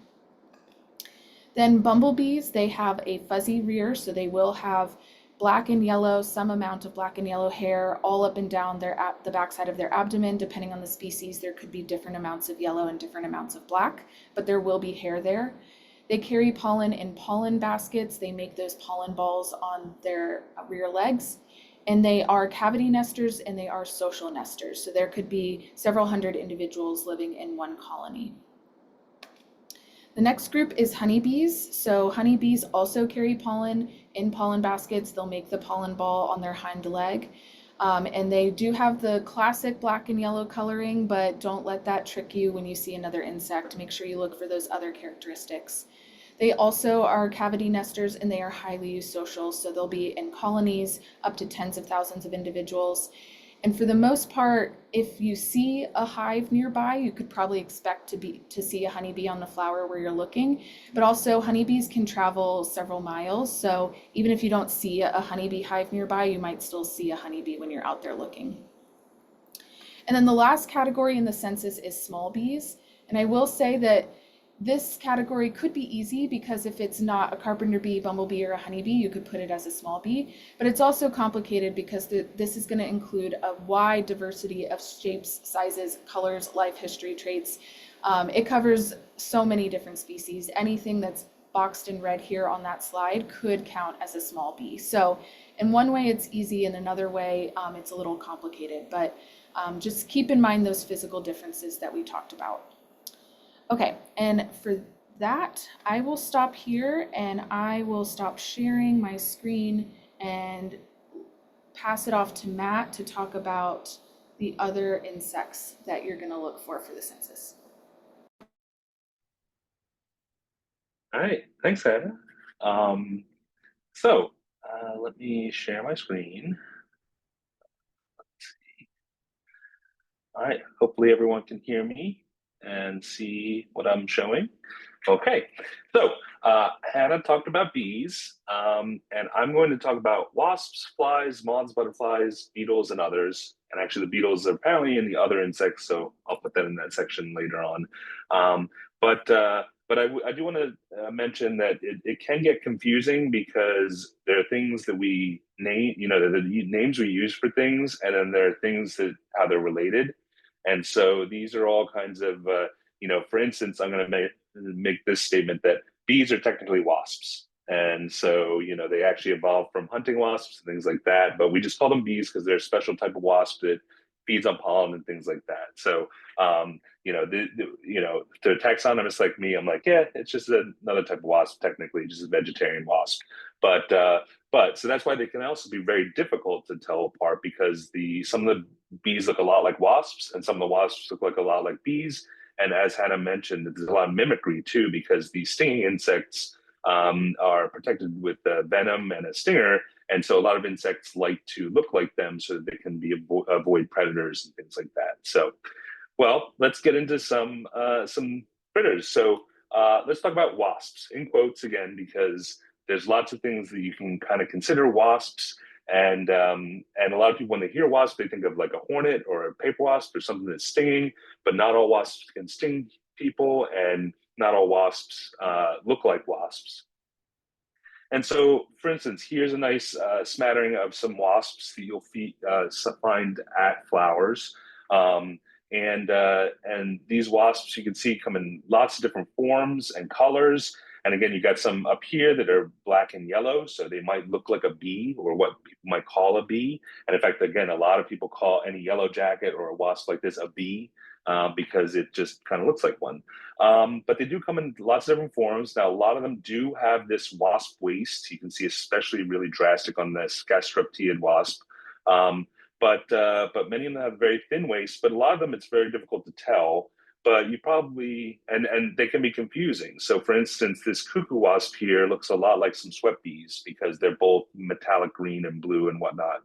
Then bumblebees, they have a fuzzy rear, so they will have black and yellow, some amount of black and yellow hair all up and down the backside of their abdomen. Depending on the species, there could be different amounts of yellow and different amounts of black, but there will be hair there. They carry pollen in pollen baskets. They make those pollen balls on their rear legs, and they are cavity nesters and they are social nesters. So there could be several hundred individuals living in one colony. The next group is honeybees. So honeybees also carry pollen in pollen baskets. They'll make the pollen ball on their hind leg. And they do have the classic black and yellow coloring, but don't let that trick you when you see another insect. Make sure you look for those other characteristics. They also are cavity nesters, and they are highly social, so they'll be in colonies up to tens of thousands of individuals. And for the most part, if you see a hive nearby, you could probably expect to see a honeybee on the flower where you're looking. But also, honeybees can travel several miles, so even if you don't see a honeybee hive nearby, you might still see a honeybee when you're out there looking. And then the last category in the census is small bees. And I will say that this category could be easy because if it's not a carpenter bee, bumblebee, or a honeybee, you could put it as a small bee. But it's also complicated because this is going to include a wide diversity of shapes, sizes, colors, life history traits. It covers so many different species. Anything that's boxed in red here on that slide could count as a small bee. So in one way it's easy, in another way it's a little complicated. But just keep in mind those physical differences that we talked about. Okay, and for that, I will stop here and I will stop sharing my screen and pass it off to Matt to talk about the other insects that you're going to look for the census. All right, thanks, Hannah. Let me share my screen. All right, hopefully everyone can hear me and see what I'm showing. Okay, so Hannah talked about bees, and I'm going to talk about wasps, flies, moths, butterflies, beetles, and others. And actually the beetles are apparently in the other insects, so I'll put that in that section later on. But I do want to mention that it can get confusing because there are things that we name, the names we use for things, and then there are things that how they're related. And so these are all kinds of, for instance, I'm going to make this statement that bees are technically wasps. And so, they actually evolved from hunting wasps and things like that, but we just call them bees because they're a special type of wasp that feeds on pollen and things like that. So you know, to a taxonomist like me, I'm like, yeah, it's just another type of wasp, technically, just a vegetarian wasp. But so that's why they can also be very difficult to tell apart, because some of the bees look a lot like wasps and some of the wasps look like a lot like bees. And as Hannah mentioned, there's a lot of mimicry too, because these stinging insects are protected with venom and a stinger. And so a lot of insects like to look like them so that they can avoid predators and things like that. So, well, let's get into some critters. So let's talk about wasps, in quotes again, because there's lots of things that you can kind of consider wasps. And a lot of people, when they hear wasp, they think of like a hornet or a paper wasp or something that's stinging, but not all wasps can sting people, and not all wasps look like wasps. And so, for instance, here's a nice smattering of some wasps that you'll find at flowers. And these wasps, you can see, come in lots of different forms and colors. And again, you got some up here that are black and yellow, so they might look like a bee, or what people might call a bee. And in fact, again, a lot of people call any yellow jacket or a wasp like this a bee, because it just kind of looks like one. But they do come in lots of different forms. Now, a lot of them do have this wasp waist. You can see especially really drastic on this GSEPC wasp. But many of them have very thin waist, but a lot of them it's very difficult to tell. But you probably, and they can be confusing. So for instance, this cuckoo wasp here looks a lot like some sweat bees because they're both metallic green and blue and whatnot.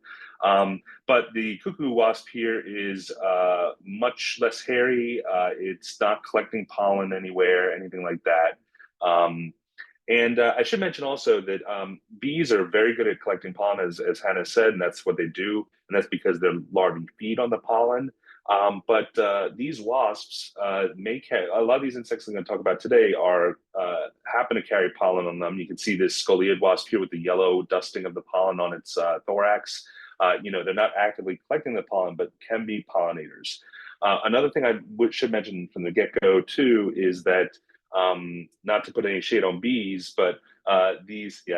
But the cuckoo wasp here is much less hairy. It's not collecting pollen anywhere, anything like that. And I should mention also that bees are very good at collecting pollen, as Hannah said, and that's what they do. And that's because their larvae feed on the pollen. But these wasps may carry, a lot of these insects I'm going to talk about today happen to carry pollen on them. You can see this scoleid wasp here with the yellow dusting of the pollen on its thorax. They're not actively collecting the pollen, but can be pollinators. Another thing I should mention from the get-go too is that, not to put any shade on bees, but I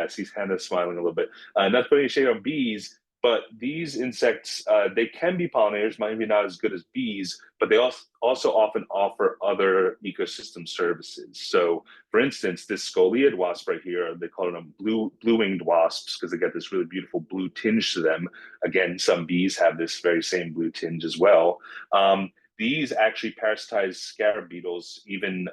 see Hannah smiling a little bit, not to put any shade on bees, but these insects, they can be pollinators, maybe not as good as bees, but they also often offer other ecosystem services. So for instance, this scoleid wasp right here, they call them blue-winged wasps because they get this really beautiful blue tinge to them. Again, some bees have this very same blue tinge as well. These actually parasitize scarab beetles, even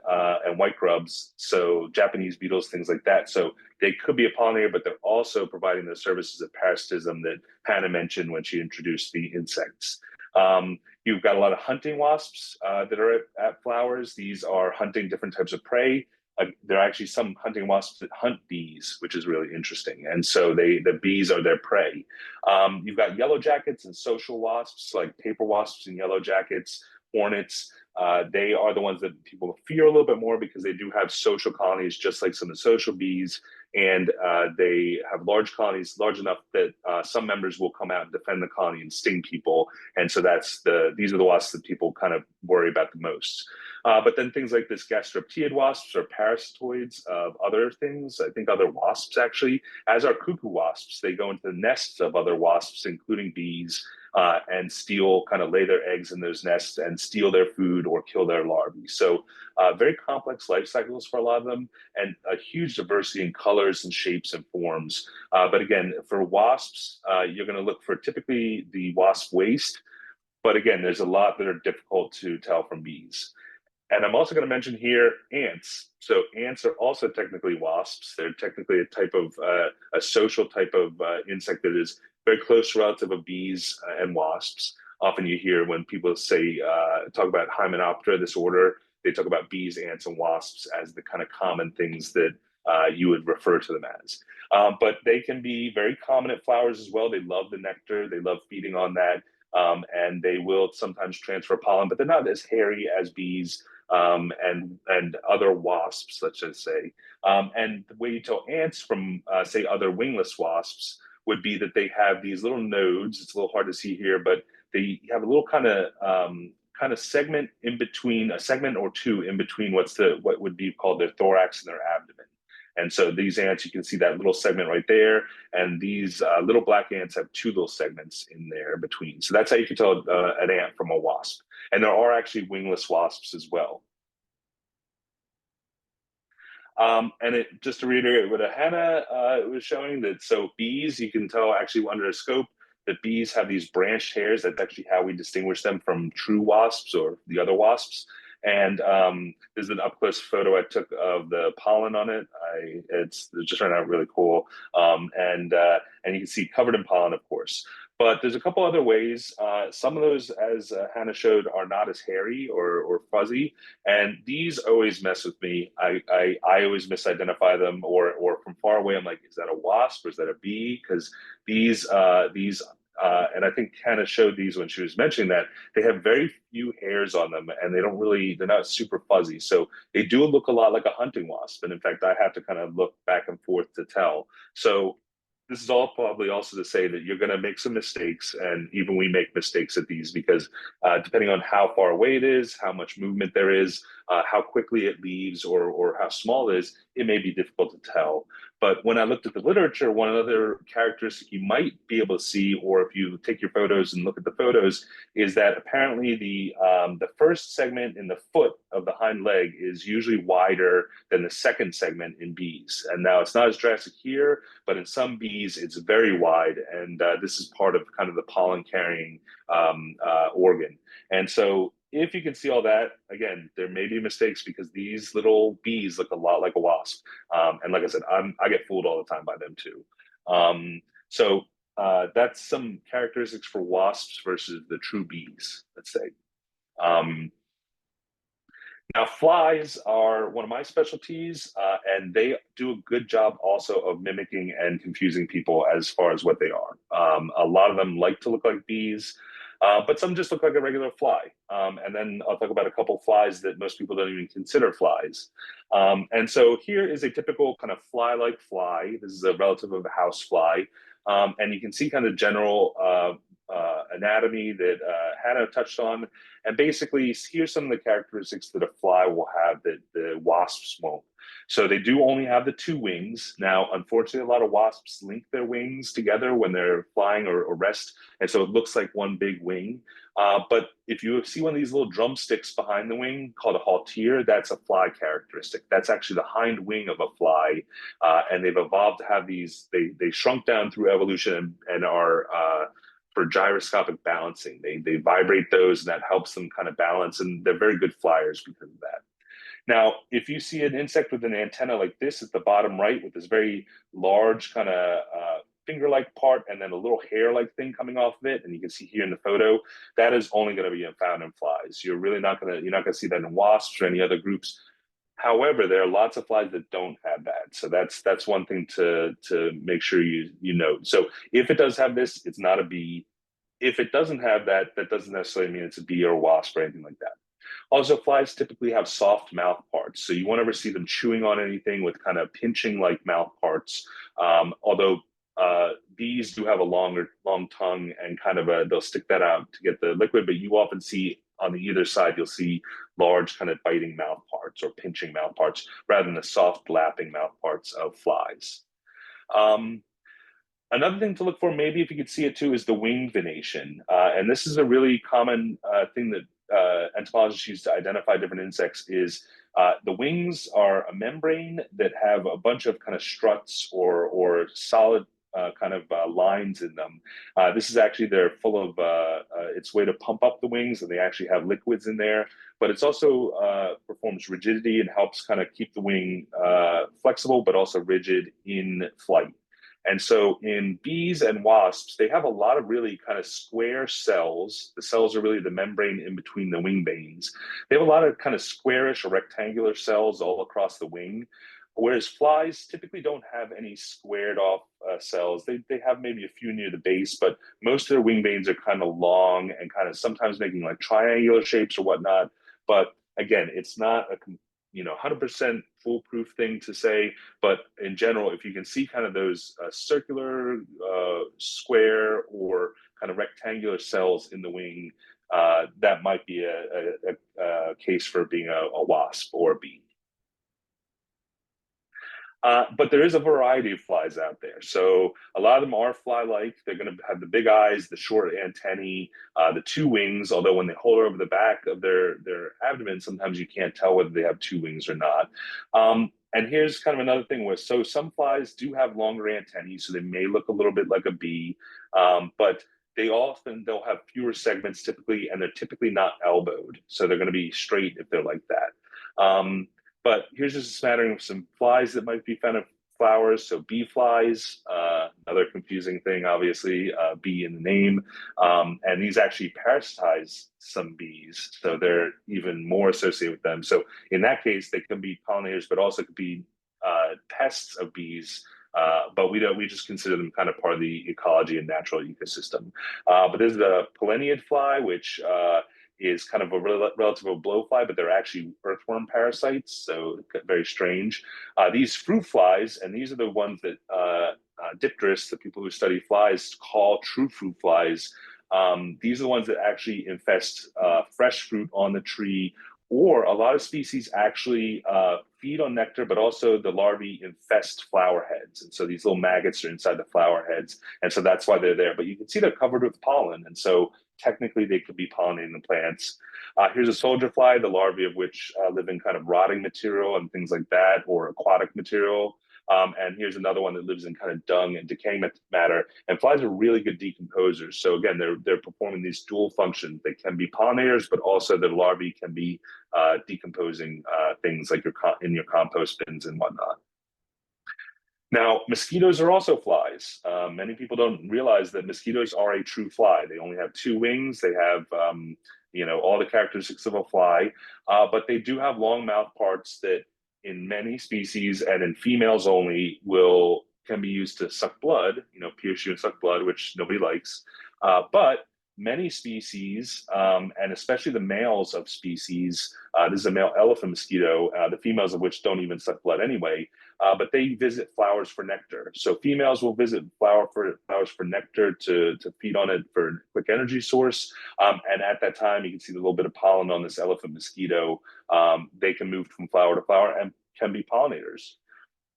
and white grubs, so Japanese beetles, things like that. So they could be a pollinator, but they're also providing the services of parasitism that Hannah mentioned when she introduced the insects. You've got a lot of hunting wasps that are at flowers. These are hunting different types of prey. There are actually some hunting wasps that hunt bees, which is really interesting. And so the bees are their prey. You've got yellow jackets and social wasps, like paper wasps and yellow jackets, hornets. They are the ones that people fear a little bit more because they do have social colonies, just like some of the social bees. And they have large colonies, large enough that some members will come out and defend the colony and sting people. And so these are the wasps that people kind of worry about the most. But then things like this GSEPC wasps are parasitoids of other things. I think other wasps actually, as are cuckoo wasps. They go into the nests of other wasps, including bees, and lay their eggs in those nests and steal their food or kill their larvae. So very complex life cycles for a lot of them, and a huge diversity in colors and shapes and forms. But again, for wasps, you're going to look for typically the wasp waist. But again, there's a lot that are difficult to tell from bees. And I'm also going to mention here ants. So ants are also technically wasps. They're technically a social type of insect that is very close relative of bees and wasps. Often you hear when people talk about Hymenoptera, this order, they talk about bees, ants, and wasps as the kind of common things that you would refer to them as. But they can be very common at flowers as well. They love the nectar. They love feeding on that. And they will sometimes transfer pollen, but they're not as hairy as bees and other wasps, let's just say. And the way you tell ants from, say, other wingless wasps would be that they have these little nodes. It's a little hard to see here, but they have a little kind of segment in between, a segment or two in between what would be called their thorax and their abdomen. And so these ants, you can see that little segment right there, and these little black ants have two little segments in there between. So that's how you can tell an ant from a wasp. And there are actually wingless wasps as well. And just to reiterate what Hannah was showing, that so bees, you can tell actually under a scope that bees have these branched hairs. That's actually how we distinguish them from true wasps or the other wasps. And there's an up close photo I took of the pollen on it. It's just turned out really cool. And you can see covered in pollen, of course. But there's a couple other ways. Some of those, as Hannah showed, are not as hairy or fuzzy, and these always mess with me. I always misidentify them, or from far away, I'm like, is that a wasp or is that a bee? Because these and I think Hannah showed these when she was mentioning that they have very few hairs on them, and they're not super fuzzy. So they do look a lot like a hunting wasp, and in fact, I have to kind of look back and forth to tell. So this is all probably also to say that you're going to make some mistakes, and even we make mistakes at these because depending on how far away it is, how much movement there is, how quickly it leaves, or how small it is, it may be difficult to tell. But when I looked at the literature, one other characteristic you might be able to see, or if you take your photos and look at the photos, is that apparently the first segment in the foot of the hind leg is usually wider than the second segment in bees. And now it's not as drastic here, but in some bees it's very wide, and this is part of kind of the pollen carrying organ. And so if you can see all that, again, there may be mistakes because these little bees look a lot like a wasp. And like I said, I get fooled all the time by them too. So that's some characteristics for wasps versus the true bees, let's say. Now, flies are one of my specialties, and they do a good job also of mimicking and confusing people as far as what they are. A lot of them like to look like bees, but some just look like a regular fly. And then I'll talk about a couple flies that most people don't even consider flies. And so here is a typical kind of fly-like fly. This is a relative of a house fly. And you can see kind of general anatomy that Hannah touched on. And basically, here's some of the characteristics that a fly will have that the wasps won't. So they do only have the two wings. Now, unfortunately, a lot of wasps link their wings together when they're flying or rest. And so it looks like one big wing. But if you see one of these little drumsticks behind the wing called a haltere, that's a fly characteristic. That's actually the hind wing of a fly. And they've evolved to have these, they shrunk down through evolution and are for gyroscopic balancing. They vibrate those, and that helps them kind of balance, and they're very good flyers because of that. Now, if you see an insect with an antenna like this at the bottom right with this very large kind of finger-like part and then a little hair-like thing coming off of it, and you can see here in the photo, that is only going to be found in flies. You're not going to see that in wasps or any other groups. However, there are lots of flies that don't have that. So that's one thing to make sure you note. So if it does have this, it's not a bee. If it doesn't have that, that doesn't necessarily mean it's a bee or a wasp or anything like that. Also, flies typically have soft mouth parts, so you won't ever see them chewing on anything with kind of pinching like mouth parts. Although bees do have a long tongue and kind of they'll stick that out to get the liquid, but you often see on the either side, you'll see large kind of biting mouth parts or pinching mouth parts rather than the soft lapping mouth parts of flies. Another thing to look for, maybe if you could see it too, is the wing venation. And this is a really common thing that entomologists use to identify different insects is the wings are a membrane that have a bunch of kind of struts or solid lines in them. This is actually, they're full of, it's a way to pump up the wings, and they actually have liquids in there, but it's also performs rigidity and helps kind of keep the wing flexible, but also rigid in flight. And so in bees and wasps, they have a lot of really kind of square cells. The cells are really the membrane in between the wing veins. They have a lot of kind of squarish or rectangular cells all across the wing, whereas flies typically don't have any squared off cells. They have maybe a few near the base, but most of their wing veins are kind of long and kind of sometimes making like triangular shapes or whatnot. But again, it's not a 100% foolproof thing to say, but in general, if you can see kind of those circular, square, or kind of rectangular cells in the wing, that might be a case for being a wasp or a bee. But there is a variety of flies out there. So a lot of them are fly-like. They're going to have the big eyes, the short antennae, the two wings, although when they hold over the back of their abdomen, sometimes you can't tell whether they have two wings or not. And here's kind of another thing so some flies do have longer antennae, so they may look a little bit like a bee, but they'll have fewer segments typically, and they're typically not elbowed. So they're going to be straight if they're like that. But here's just a smattering of some flies that might be found in flowers. So bee flies, another confusing thing, obviously, bee in the name. And these actually parasitize some bees. So they're even more associated with them. So in that case, they can be pollinators, but also could be pests of bees. But we just consider them kind of part of the ecology and natural ecosystem. But there's the pollinator fly, which is kind of a relative of blowfly, but they're actually earthworm parasites, so very strange. These fruit flies, and these are the ones that dipterists, the people who study flies, call true fruit flies. These are the ones that actually infest fresh fruit on the tree, or a lot of species actually feed on nectar, but also the larvae infest flower heads. And so these little maggots are inside the flower heads. And so that's why they're there. But you can see they're covered with pollen. And so technically they could be pollinating the plants. Here's a soldier fly, the larvae of which live in kind of rotting material and things like that, or aquatic material. And here's another one that lives in kind of dung and decaying matter. And flies are really good decomposers. So again, they're performing these dual functions. They can be pollinators, but also the larvae can be decomposing things like in your compost bins and whatnot. Now, mosquitoes are also flies. Many people don't realize that mosquitoes are a true fly. They only have two wings. They have, all the characteristics of a fly, but they do have long mouth parts that, in many species and in females only, can be used to suck blood. Pierce you and suck blood, which nobody likes. But many species, and especially the males of species, this is a male elephant mosquito, the females of which don't even suck blood anyway, but they visit flowers for nectar. So females will visit flowers for nectar to feed on it for a quick energy source. And at that time, you can see the little bit of pollen on this elephant mosquito. They can move from flower to flower and can be pollinators.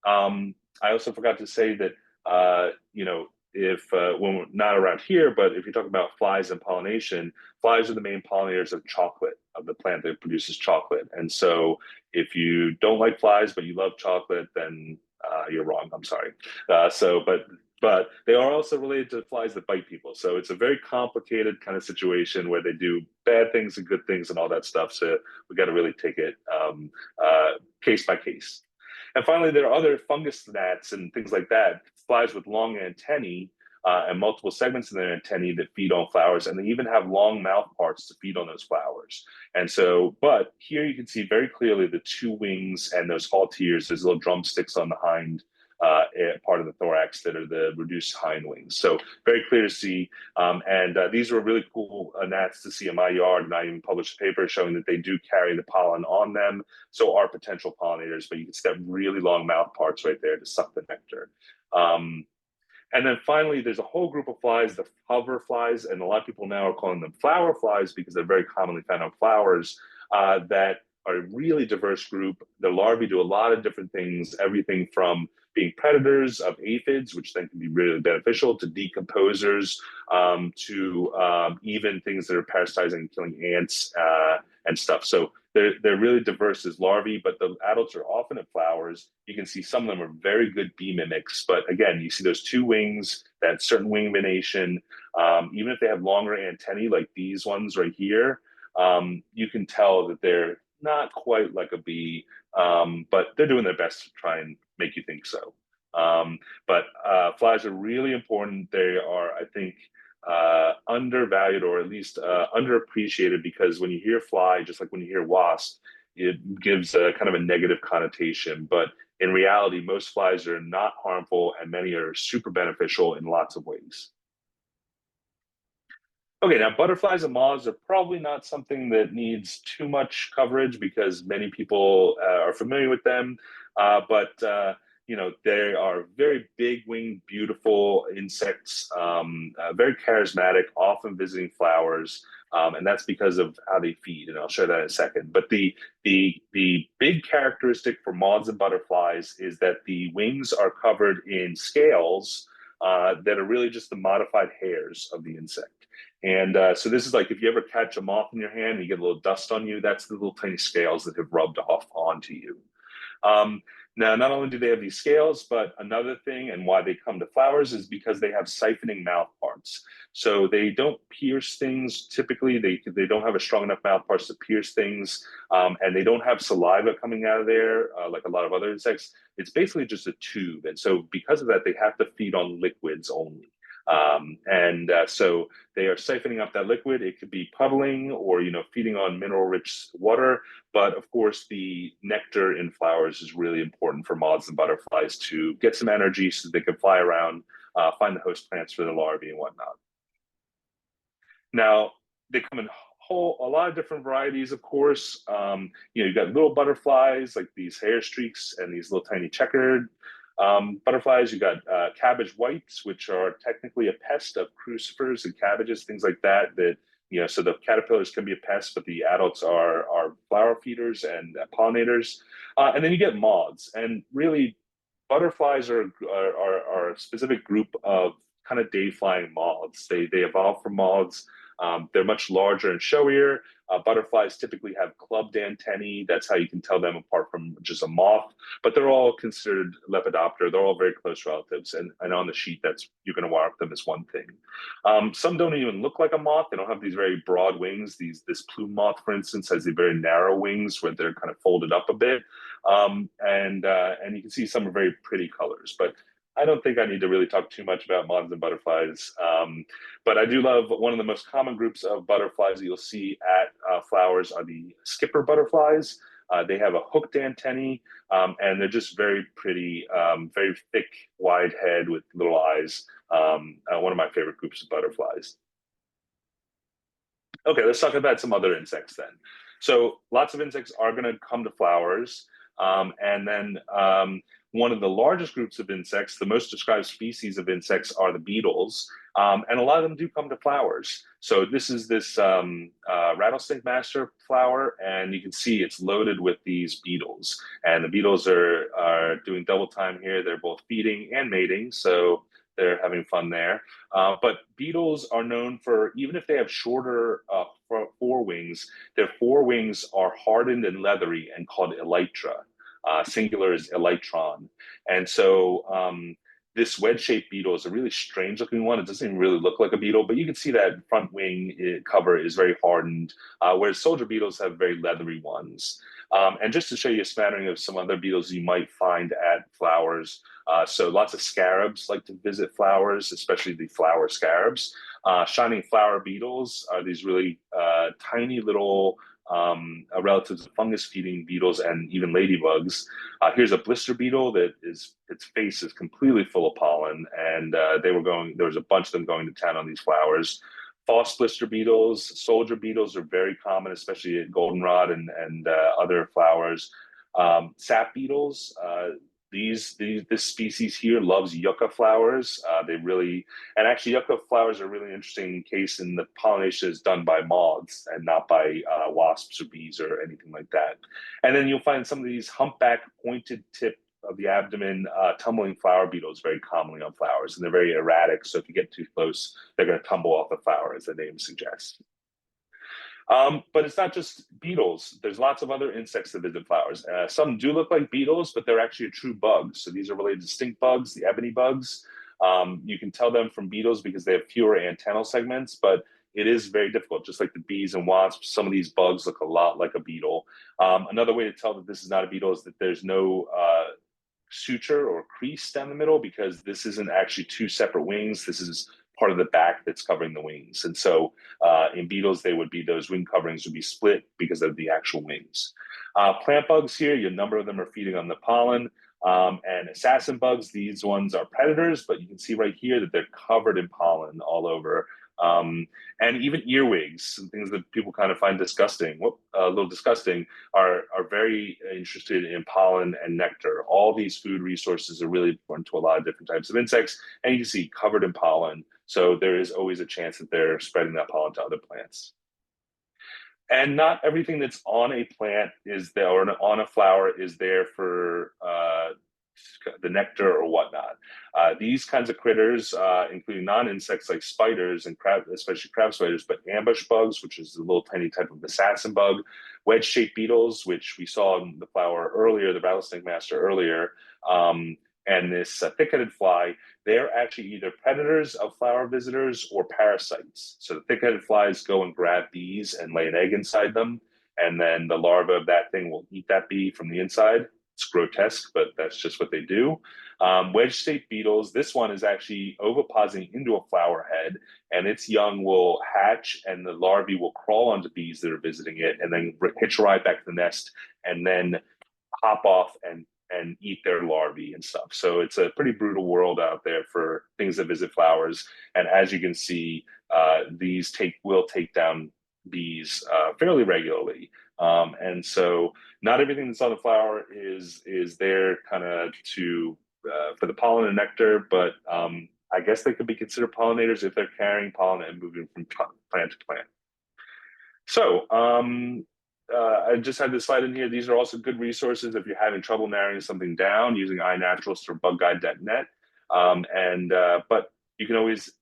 I also forgot to say that, if when we're not around here, but if you talk about flies and pollination, flies are the main pollinators of chocolate, of the plant that produces chocolate. And so if you don't like flies, but you love chocolate, then you're wrong. I'm sorry. But they are also related to flies that bite people. So it's a very complicated kind of situation where they do bad things and good things and all that stuff. So we got to really take it case by case. And finally, there are other fungus gnats and things like that, flies with long antennae and multiple segments in their antennae that feed on flowers, and they even have long mouth parts to feed on those flowers. And so, but here you can see very clearly the two wings and those halteres, those little drumsticks on the hind part of the thorax that are the reduced hind wings. So very clear to see. And these were really cool gnats to see in my yard. And I even published a paper showing that they do carry the pollen on them. So are potential pollinators, but you can see that really long mouth parts right there to suck the nectar. And then finally, there's a whole group of flies, the hover flies, and a lot of people now are calling them flower flies because they're very commonly found on flowers, that are a really diverse group. The larvae do a lot of different things, everything from being predators of aphids, which then can be really beneficial, to decomposers, to even things that are parasitizing and killing ants and stuff. So they're really diverse as larvae, but the adults are often at flowers. You can see some of them are very good bee mimics, but again, you see those two wings, that certain wing venation. Even if they have longer antennae like these ones right here, you can tell that they're not quite like a bee, but they're doing their best to try and make you think so. But flies are really important. They are, I think, undervalued, or at least underappreciated, because when you hear fly, just like when you hear wasp, it gives a kind of a negative connotation. But in reality, most flies are not harmful, and many are super beneficial in lots of ways. Okay, now butterflies and moths are probably not something that needs too much coverage because many people are familiar with them. But you know, they are very big winged, beautiful insects, very charismatic, often visiting flowers. And that's because of how they feed, and I'll show that in a second. But the big characteristic for moths and butterflies is that the wings are covered in scales that are really just the modified hairs of the insect. And so this is like if you ever catch a moth in your hand and you get a little dust on you, that's the little tiny scales that have rubbed off onto you. Now, not only do they have these scales, but another thing and why they come to flowers is because they have siphoning mouth parts. So they don't pierce things typically. They don't have a strong enough mouth parts to pierce things, and they don't have saliva coming out of there like a lot of other insects. It's basically just a tube, and so because of that, they have to feed on liquids only. So they are siphoning up that liquid. It could be puddling or, you know, feeding on mineral-rich water. But of course, the nectar in flowers is really important for moths and butterflies to get some energy so they can fly around, find the host plants for the larvae and whatnot. Now, they come in a lot of different varieties, of course. You know, you've got little butterflies like these hair streaks and these little tiny checkered butterflies. You got cabbage whites, which are technically a pest of crucifers and cabbages, things like that. That, you know, so the caterpillars can be a pest, but the adults are flower feeders and pollinators. And then you get moths, and really, butterflies are a specific group of kind of day flying moths. They evolved from moths. They're much larger and showier. Butterflies typically have clubbed antennae. That's how you can tell them apart from just a moth. But they're all considered Lepidoptera. They're all very close relatives. And on the sheet, that's you're going to mark them as one thing. Some don't even look like a moth. They don't have these very broad wings. This plume moth, for instance, has the very narrow wings where they're kind of folded up a bit. And you can see some are very pretty colors. But I don't think I need to really talk too much about moths and butterflies, but I do love one of the most common groups of butterflies that you'll see at flowers are the skipper butterflies. They have a hooked antennae, and they're just very pretty, very thick, wide head with little eyes. One of my favorite groups of butterflies. Okay, let's talk about some other insects then. So lots of insects are going to come to flowers, and then one of the largest groups of insects, the most described species of insects, are the beetles, and a lot of them do come to flowers. So this is this rattlesnake master flower, and you can see it's loaded with these beetles. And the beetles are doing double time here. They're both feeding and mating, so they're having fun there. But beetles are known for, even if they have shorter forewings, their forewings are hardened and leathery and called elytra. Singular is elytron. And so this wedge-shaped beetle is a really strange looking one. It doesn't even really look like a beetle, but you can see that front wing cover is very hardened, whereas soldier beetles have very leathery ones. And just to show you a smattering of some other beetles you might find at flowers, so lots of scarabs like to visit flowers, especially the flower scarabs. Shining flower beetles are these really tiny little relatives of fungus-feeding beetles and even ladybugs. Here's a blister beetle that its face is completely full of pollen, and there was a bunch of them going to town on these flowers. False blister beetles, soldier beetles are very common, especially at goldenrod and other flowers. Sap beetles, this species here loves yucca flowers. And actually yucca flowers are really interesting in case in the pollination is done by moths and not by wasps or bees or anything like that. And then you'll find some of these humpback pointed tip of the abdomen tumbling flower beetles very commonly on flowers, and they're very erratic. So if you get too close, they're going to tumble off the flower, as the name suggests. But it's not just beetles. There's lots of other insects that visit flowers. Some do look like beetles, but they're actually a true bug. So these are related to stink bugs, the ebony bugs. You can tell them from beetles because they have fewer antennal segments, but it is very difficult. Just like the bees and wasps, some of these bugs look a lot like a beetle. Another way to tell that this is not a beetle is that there's no suture or crease down the middle, because this isn't actually two separate wings. This is part of the back that's covering the wings. And so in beetles, those wing coverings would be split because of the actual wings. Plant bugs here, a number of them are feeding on the pollen. And assassin bugs, these ones are predators, but you can see right here that they're covered in pollen all over. And even earwigs, and things that people kind of find disgusting, a little disgusting, are very interested in pollen and nectar. All these food resources are really important to a lot of different types of insects, and you can see covered in pollen. So there is always a chance that they're spreading that pollen to other plants. And not everything that's on a plant is there, or on a flower is there for the nectar or whatnot. These kinds of critters, including non-insects like spiders and crab, especially crab spiders, but ambush bugs, which is a little tiny type of assassin bug, wedge-shaped beetles, which we saw in the flower earlier, the rattlesnake master earlier, and this thick-headed fly, they're actually either predators of flower visitors or parasites. So the thick-headed flies go and grab bees and lay an egg inside them, and then the larva of that thing will eat that bee from the inside. It's grotesque, but that's just what they do. Wedge-shaped beetles, this one is actually ovipositing into a flower head, and its young will hatch, and the larvae will crawl onto bees that are visiting it, and then hitch a ride back to the nest, and then hop off and eat their larvae and stuff. So it's a pretty brutal world out there for things that visit flowers. And as you can see, these will take down bees fairly regularly. And so not everything that's on the flower is there kind of to for the pollen and nectar, but I guess they could be considered pollinators if they're carrying pollen and moving from plant to plant. So I just had this slide in here. These are also good resources if you're having trouble narrowing something down using iNaturalist or bugguide.net. But you can always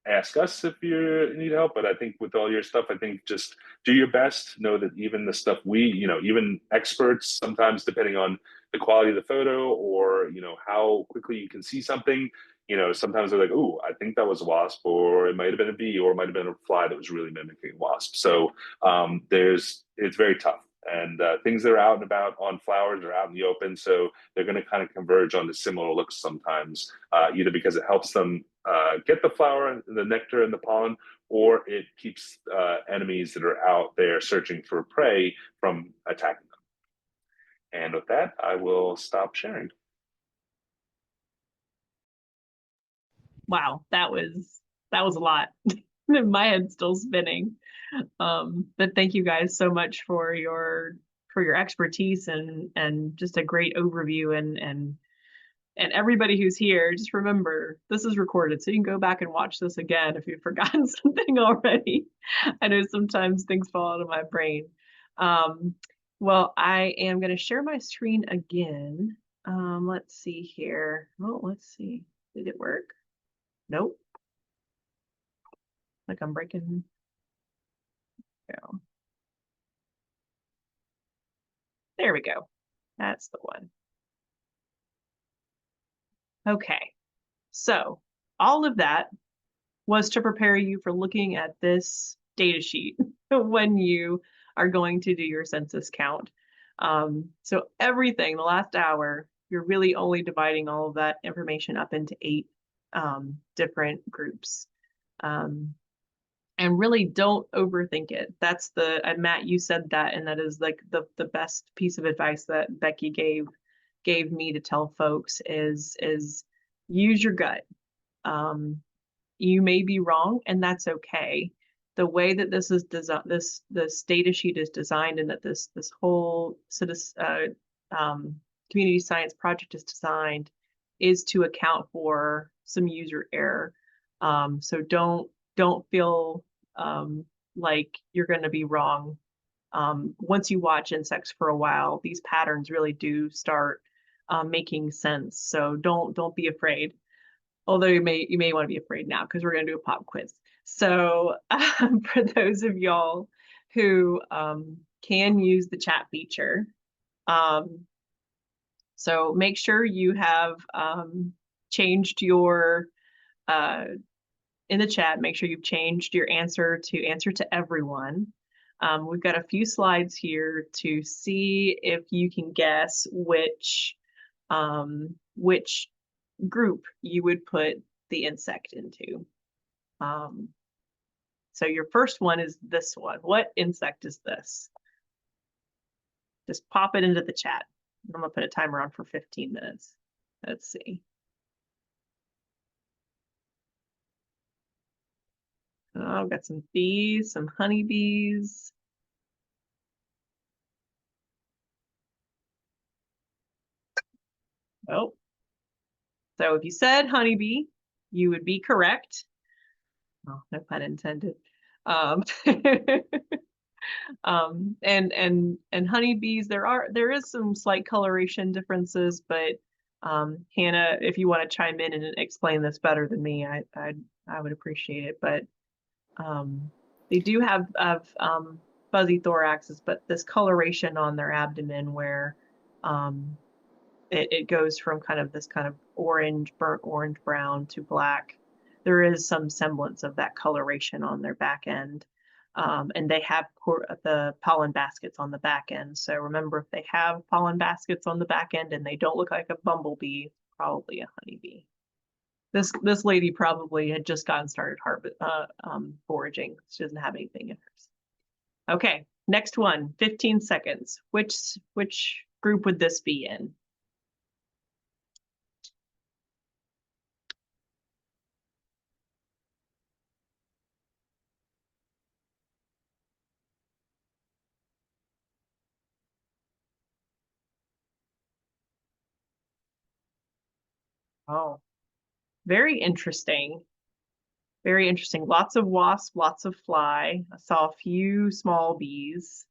ask us if you need help. But I think with all your stuff, I think just do your best. Know that even the stuff even experts, sometimes depending on the quality of the photo or, how quickly you can see something, sometimes they're like, oh, I think that was a wasp, or it might have been a bee, or it might have been a fly that was really mimicking a wasp. So it's very tough. And things that are out and about on flowers are out in the open, so they're going to kind of converge onto similar looks sometimes, either because it helps them get the flower, the nectar, and the pollen, or it keeps enemies that are out there searching for prey from attacking them. And with that, I will stop sharing. Wow, that was a lot. My head's still spinning. But thank you guys so much for your expertise and just a great overview, and everybody who's here, just remember this is recorded, so you can go back and watch this again if you've forgotten something already. I know sometimes things fall out of my brain. Well, I am going to share my screen again. Let's see here. Oh, let's see. Did it work? Nope. Like I'm breaking. Go. There we go. That's the one. Okay. So all of that was to prepare you for looking at this data sheet when you are going to do your census count. So everything, the last hour, you're really only dividing all of that information up into 8 different groups. And really don't overthink it. That's Matt, you said that, and that is like the best piece of advice that Becky gave me to tell folks is use your gut. You may be wrong, and that's okay. The way that this is designed, this data sheet is designed, and that this whole community science project is designed, is to account for some user error. So don't feel like you're going to be wrong. Once you watch insects for a while, these patterns really do start making sense. So don't be afraid. Although you may want to be afraid now, because we're going to do a pop quiz. So for those of y'all who can use the chat feature, so make sure you have changed your in the chat, make sure you've changed your answer to everyone. We've got a few slides here to see if you can guess which group you would put the insect into. So your first one is this one. What insect is this? Just pop it into the chat. I'm gonna put a timer on for 15 minutes. Let's see. Oh, got some bees, some honeybees. Oh, so if you said honeybee, you would be correct. Oh, no pun intended. Um, and honeybees, there is some slight coloration differences, but Hannah, if you want to chime in and explain this better than me, I would appreciate it. But they do have fuzzy thoraxes, but this coloration on their abdomen where it goes from this kind of orange, burnt orange brown to black. There is some semblance of that coloration on their back end. And they have the pollen baskets on the back end. So remember, if they have pollen baskets on the back end and they don't look like a bumblebee, probably a honeybee. This lady probably had just gotten started foraging. She doesn't have anything in hers. Okay, next one, 15 seconds. Which group would this be in? Oh, very interesting. Very interesting. Lots of wasps, lots of fly. I saw a few small bees.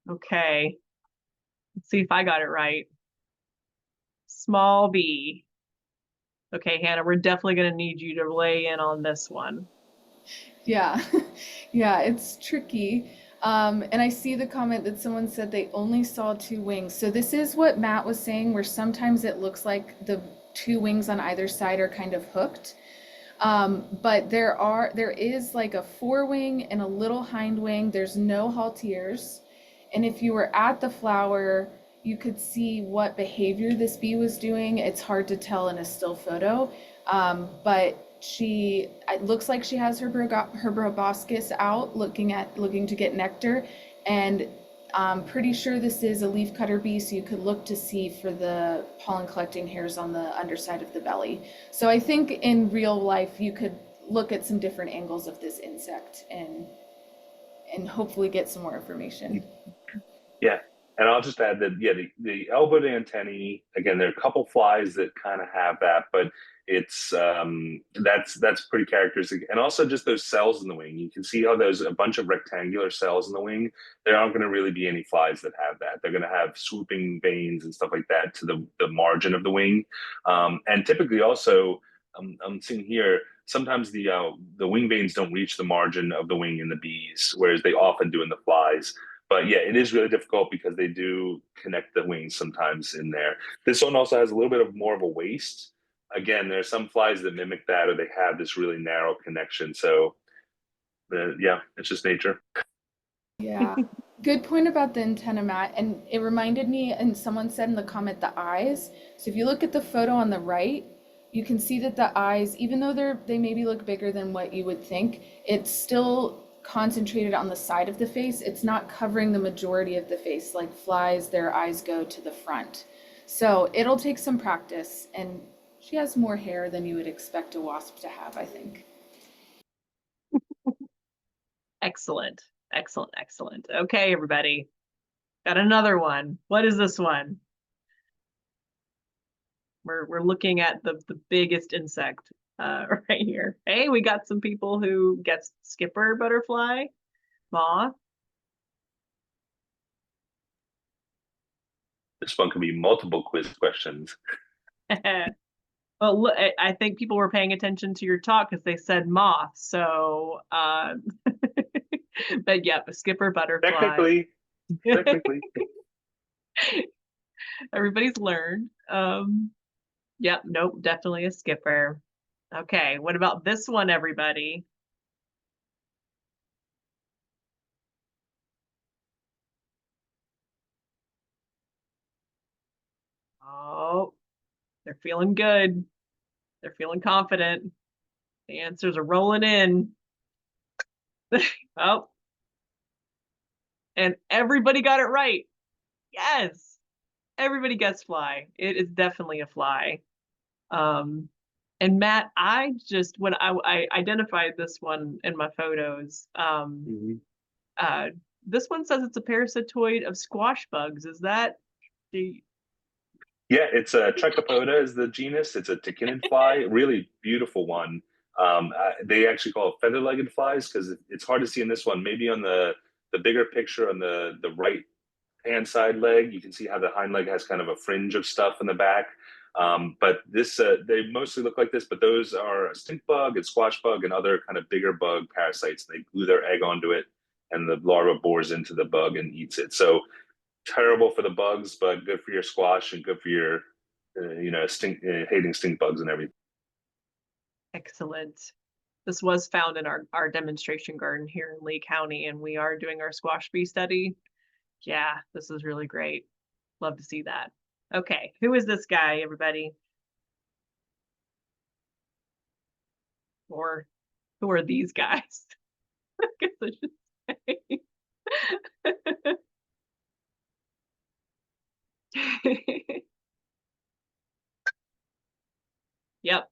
Okay, let's see if I got it right. Small bee. Okay, Hannah, we're definitely going to need you to lay in on this one. Yeah, yeah, it's tricky. And I see the comment that someone said they only saw two wings. So this is what Matt was saying, where sometimes it looks like the two wings on either side are kind of hooked. But there is like a forewing and a little hind wing. There's no halteres. And if you were at the flower, you could see what behavior this bee was doing. It's hard to tell in a still photo. But it looks like she has her proboscis out looking to get nectar. And I'm pretty sure this is a leafcutter bee, so you could look to see for the pollen collecting hairs on the underside of the belly. So I think in real life you could look at some different angles of this insect and hopefully get some more information. Yeah, and I'll just add that the elbowed antennae, again, there are a couple flies that kind of have that, but it's that's pretty characteristic. And also just those cells in the wing. You can see how there's a bunch of rectangular cells in the wing. There aren't going to really be any flies that have that. They're going to have swooping veins and stuff like that to the margin of the wing. And typically also, I'm seeing here, sometimes the wing veins don't reach the margin of the wing in the bees, whereas they often do in the flies. But yeah, it is really difficult because they do connect the wings sometimes in there. This one also has a little bit of more of a waist. Again, there are some flies that mimic that, or they have this really narrow connection. So yeah, it's just nature. Yeah. Good point about the antenna, Matt. And it reminded me, and someone said in the comment, the eyes. So if you look at the photo on the right, you can see that the eyes, even though they maybe look bigger than what you would think, it's still concentrated on the side of the face. It's not covering the majority of the face. Like flies, their eyes go to the front. So it'll take some practice, and she has more hair than you would expect a wasp to have, I think. Excellent. Excellent. Excellent. Okay, everybody. Got another one. What is this one? We're looking at the biggest insect right here. Hey, we got some people who guessed skipper butterfly, moth. This one can be multiple quiz questions. Well, look, I think people were paying attention to your talk because they said moth. So, but yeah, a skipper butterfly. Technically. Everybody's learned. Yep, nope, definitely a skipper. Okay, what about this one, everybody? Oh, they're feeling good. They're feeling confident. The answers are rolling in. Oh, and everybody got it right. Yes, everybody gets fly. It is definitely a fly. And Matt, when I identified this one in my photos, this one says it's a parasitoid of squash bugs. Is that the Yeah, it's a Trichopoda is the genus. It's a tachinid fly, really beautiful one. They actually call it feather-legged flies because it's hard to see in this one. Maybe on the bigger picture on the right hand side leg, you can see how the hind leg has kind of a fringe of stuff in the back. But this they mostly look like this, but those are a stink bug and squash bug and other kind of bigger bug parasites. They glue their egg onto it, and the larva bores into the bug and eats it. So terrible for the bugs, but good for your squash and good for your, hating stink bugs and everything. excellent? This was found in our demonstration garden here in Lee County, and we are doing our squash bee study. Yeah, this is really great. Love to see that. Okay, who is this guy, everybody? Or who are these guys? I guess I should say. Yep,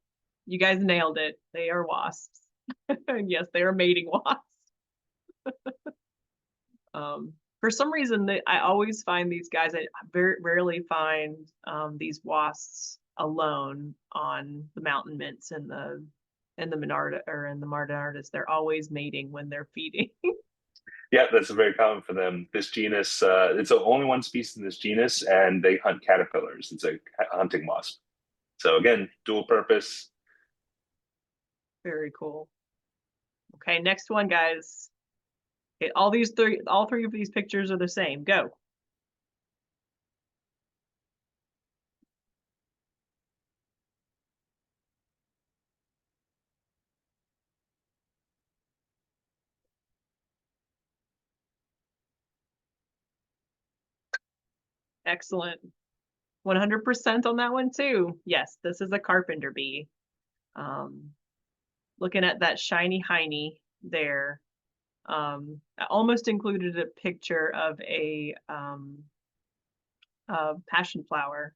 you guys nailed it. They are wasps. Yes, they are mating wasps. For some reason, I always find these guys. I very rarely find these wasps alone on the mountain mints and the Monarda or in the Martinardas. They're always mating when they're feeding. Yeah, that's very common for them. This genus, it's the only one species in this genus, and they hunt caterpillars. It's a hunting wasp. So again, dual purpose. Very cool. Okay, next one, guys. Okay, all three of these pictures are the same. Go. Excellent. 100% on that one too. Yes, this is a carpenter bee. Looking at that shiny hiney there. I almost included a picture of a passion flower,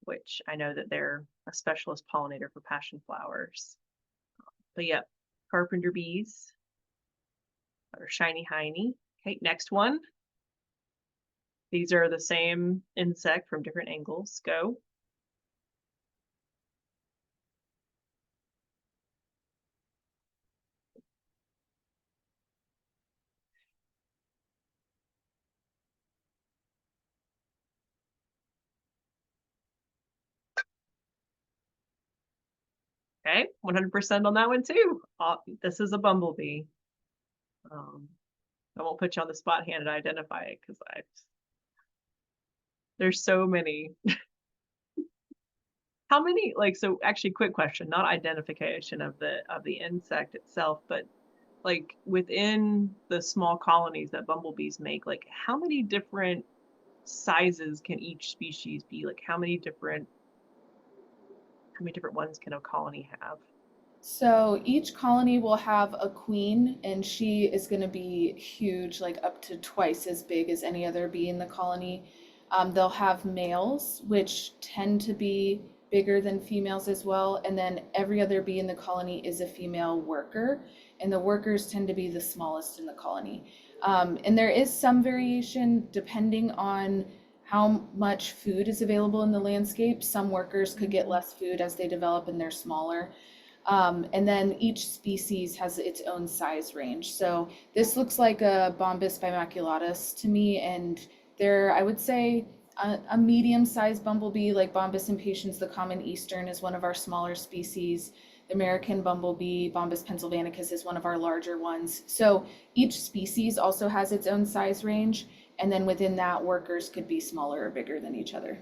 which I know that they're a specialist pollinator for passion flowers. But yep, carpenter bees or shiny hiney. Okay, next one. These are the same insect from different angles. Go. Okay, 100% on that one too. This is a bumblebee. I won't put you on the spot, Hannah, to identify it because there's so many. How many, like, so actually quick question, not identification of the insect itself, but like within the small colonies that bumblebees make, like how many different sizes can each species be? Like how many different ones can a colony have? So each colony will have a queen, and she is going to be huge, like up to twice as big as any other bee in the colony. They'll have males, which tend to be bigger than females as well. And then every other bee in the colony is a female worker, and the workers tend to be the smallest in the colony. And there is some variation depending on how much food is available in the landscape. Some workers could get less food as they develop and they're smaller. And then each species has its own size range. So this looks like a Bombus bimaculatus to me, and they're, I would say, a medium-sized bumblebee, like Bombus impatiens, the common eastern, is one of our smaller species. The American bumblebee, Bombus pennsylvanicus, is one of our larger ones. So each species also has its own size range, and then within that, workers could be smaller or bigger than each other.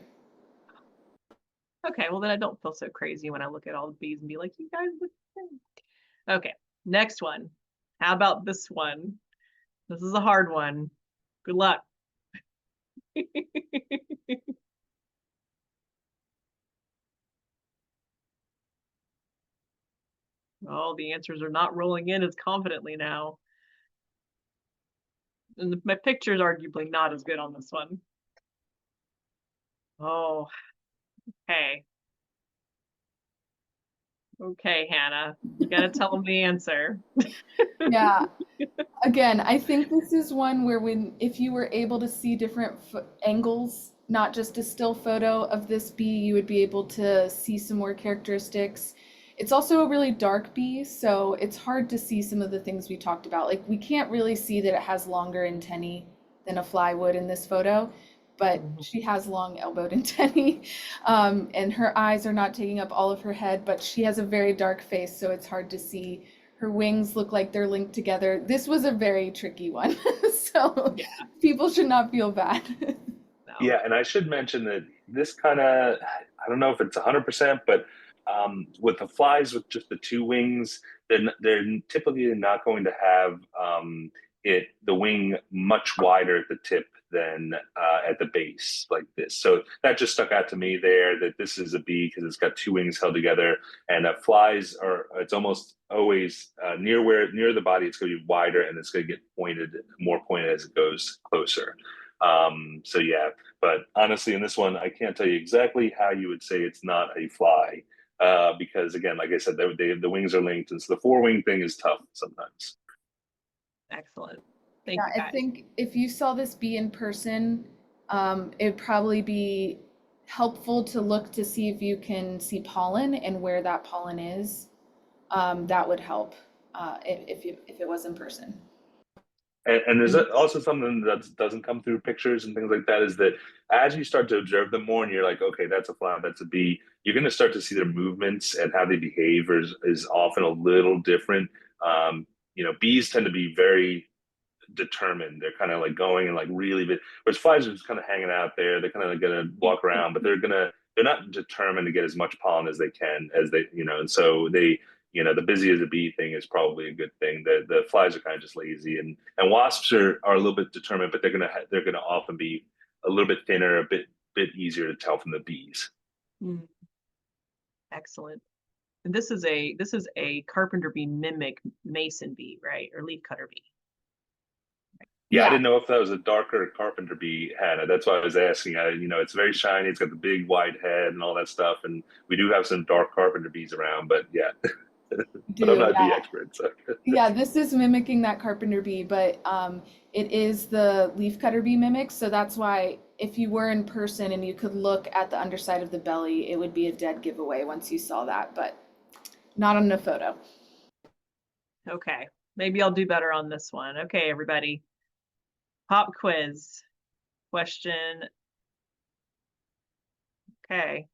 Okay, well then I don't feel so crazy when I look at all the bees and be like, you guys look the same. Okay, next one. How about this one? This is a hard one. Good luck. Oh, the answers are not rolling in as confidently now. And my picture's arguably not as good on this one. Oh, okay. Okay, Hannah, you gotta tell them the answer. Yeah. Again, I think this is one where if you were able to see different angles, not just a still photo of this bee, you would be able to see some more characteristics. It's also a really dark bee, so it's hard to see some of the things we talked about. Like we can't really see that it has longer antennae than a fly would in this photo, but she has long elbowed antennae, and her eyes are not taking up all of her head, but she has a very dark face, so it's hard to see. Her wings look like they're linked together. This was a very tricky one, so Yeah. people should not feel bad. No. Yeah, and I should mention that this kind of, I don't know if it's 100%, but with the flies with just the two wings, they're typically not going to have the wing much wider at the tip than at the base like this. So that just stuck out to me there, that this is a bee because it's got two wings held together, and flies it's almost always near the body, it's going to be wider and it's going to get more pointed as it goes closer. So yeah, but honestly, in this one, I can't tell you exactly how you would say it's not a fly, because again, like I said, the wings are linked, and so the four-wing thing is tough sometimes. Excellent. Thank Yeah, you, I guys. think if you saw this bee in person, it'd probably be helpful to look to see if you can see pollen and where that pollen is. That would help if it was in person. And there's also something that doesn't come through pictures and things like that, is that as you start to observe them more and you're like, okay, that's a fly, that's a bee, you're going to start to see their movements and how they behave is often a little different. Bees tend to be very determined. They're kind of like going and like really big, whereas flies are just kind of hanging out there. They're kind of like gonna walk around, but they're not determined to get as much pollen as they can, and so the busy as a bee thing is probably a good thing. The flies are kind of just lazy, and wasps are a little bit determined, but they're gonna often be a little bit thinner, a bit easier to tell from the bees. Mm. Excellent. And this is a carpenter bee mimic mason bee, right? Or leaf cutter bee. Yeah, I Yeah. didn't know if that was a darker carpenter bee, Hannah. That's why I was asking. It's very shiny. It's got the big wide head and all that stuff. And we do have some dark carpenter bees around, but yeah. But I'm not a bee expert, so. Yeah, this is mimicking that carpenter bee, but it is the leafcutter bee mimic. So that's why if you were in person and you could look at the underside of the belly, it would be a dead giveaway once you saw that, but not on the photo. Okay, maybe I'll do better on this one. Okay, everybody. Pop quiz question. Okay.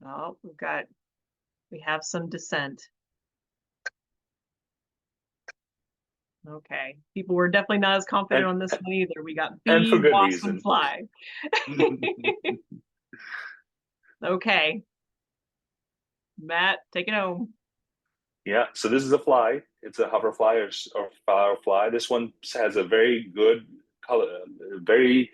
Oh, we have some dissent. Okay, people were definitely not as confident on this one either. We got And for bee, good wasp, reason. and fly. Okay, Matt, take it home. Yeah, so this is a fly. It's a hoverfly or firefly. This one has a very good color, very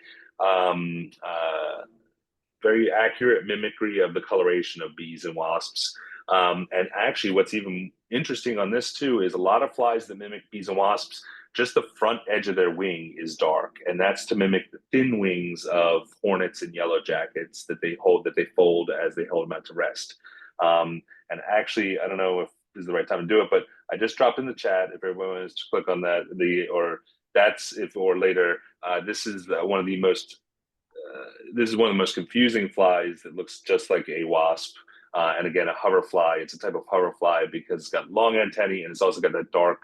very accurate mimicry of the coloration of bees and wasps. And actually, what's even interesting on this too is a lot of flies that mimic bees and wasps, just the front edge of their wing is dark, and that's to mimic the thin wings of hornets and yellow jackets that they fold as they hold them out to rest. And actually, I don't know if this is the right time to do it, but I just dropped in the chat if everyone wants to click on that, or later. This is one of the most confusing flies that looks just like a wasp. And again, a hoverfly. It's a type of hoverfly because it's got long antennae and it's also got that dark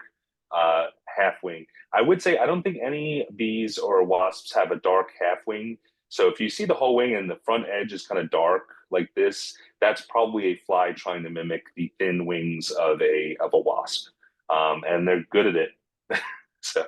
half wing. I would say I don't think any bees or wasps have a dark half wing. So if you see the whole wing and the front edge is kind of dark like this, that's probably a fly trying to mimic the thin wings of a wasp. And they're good at it. So.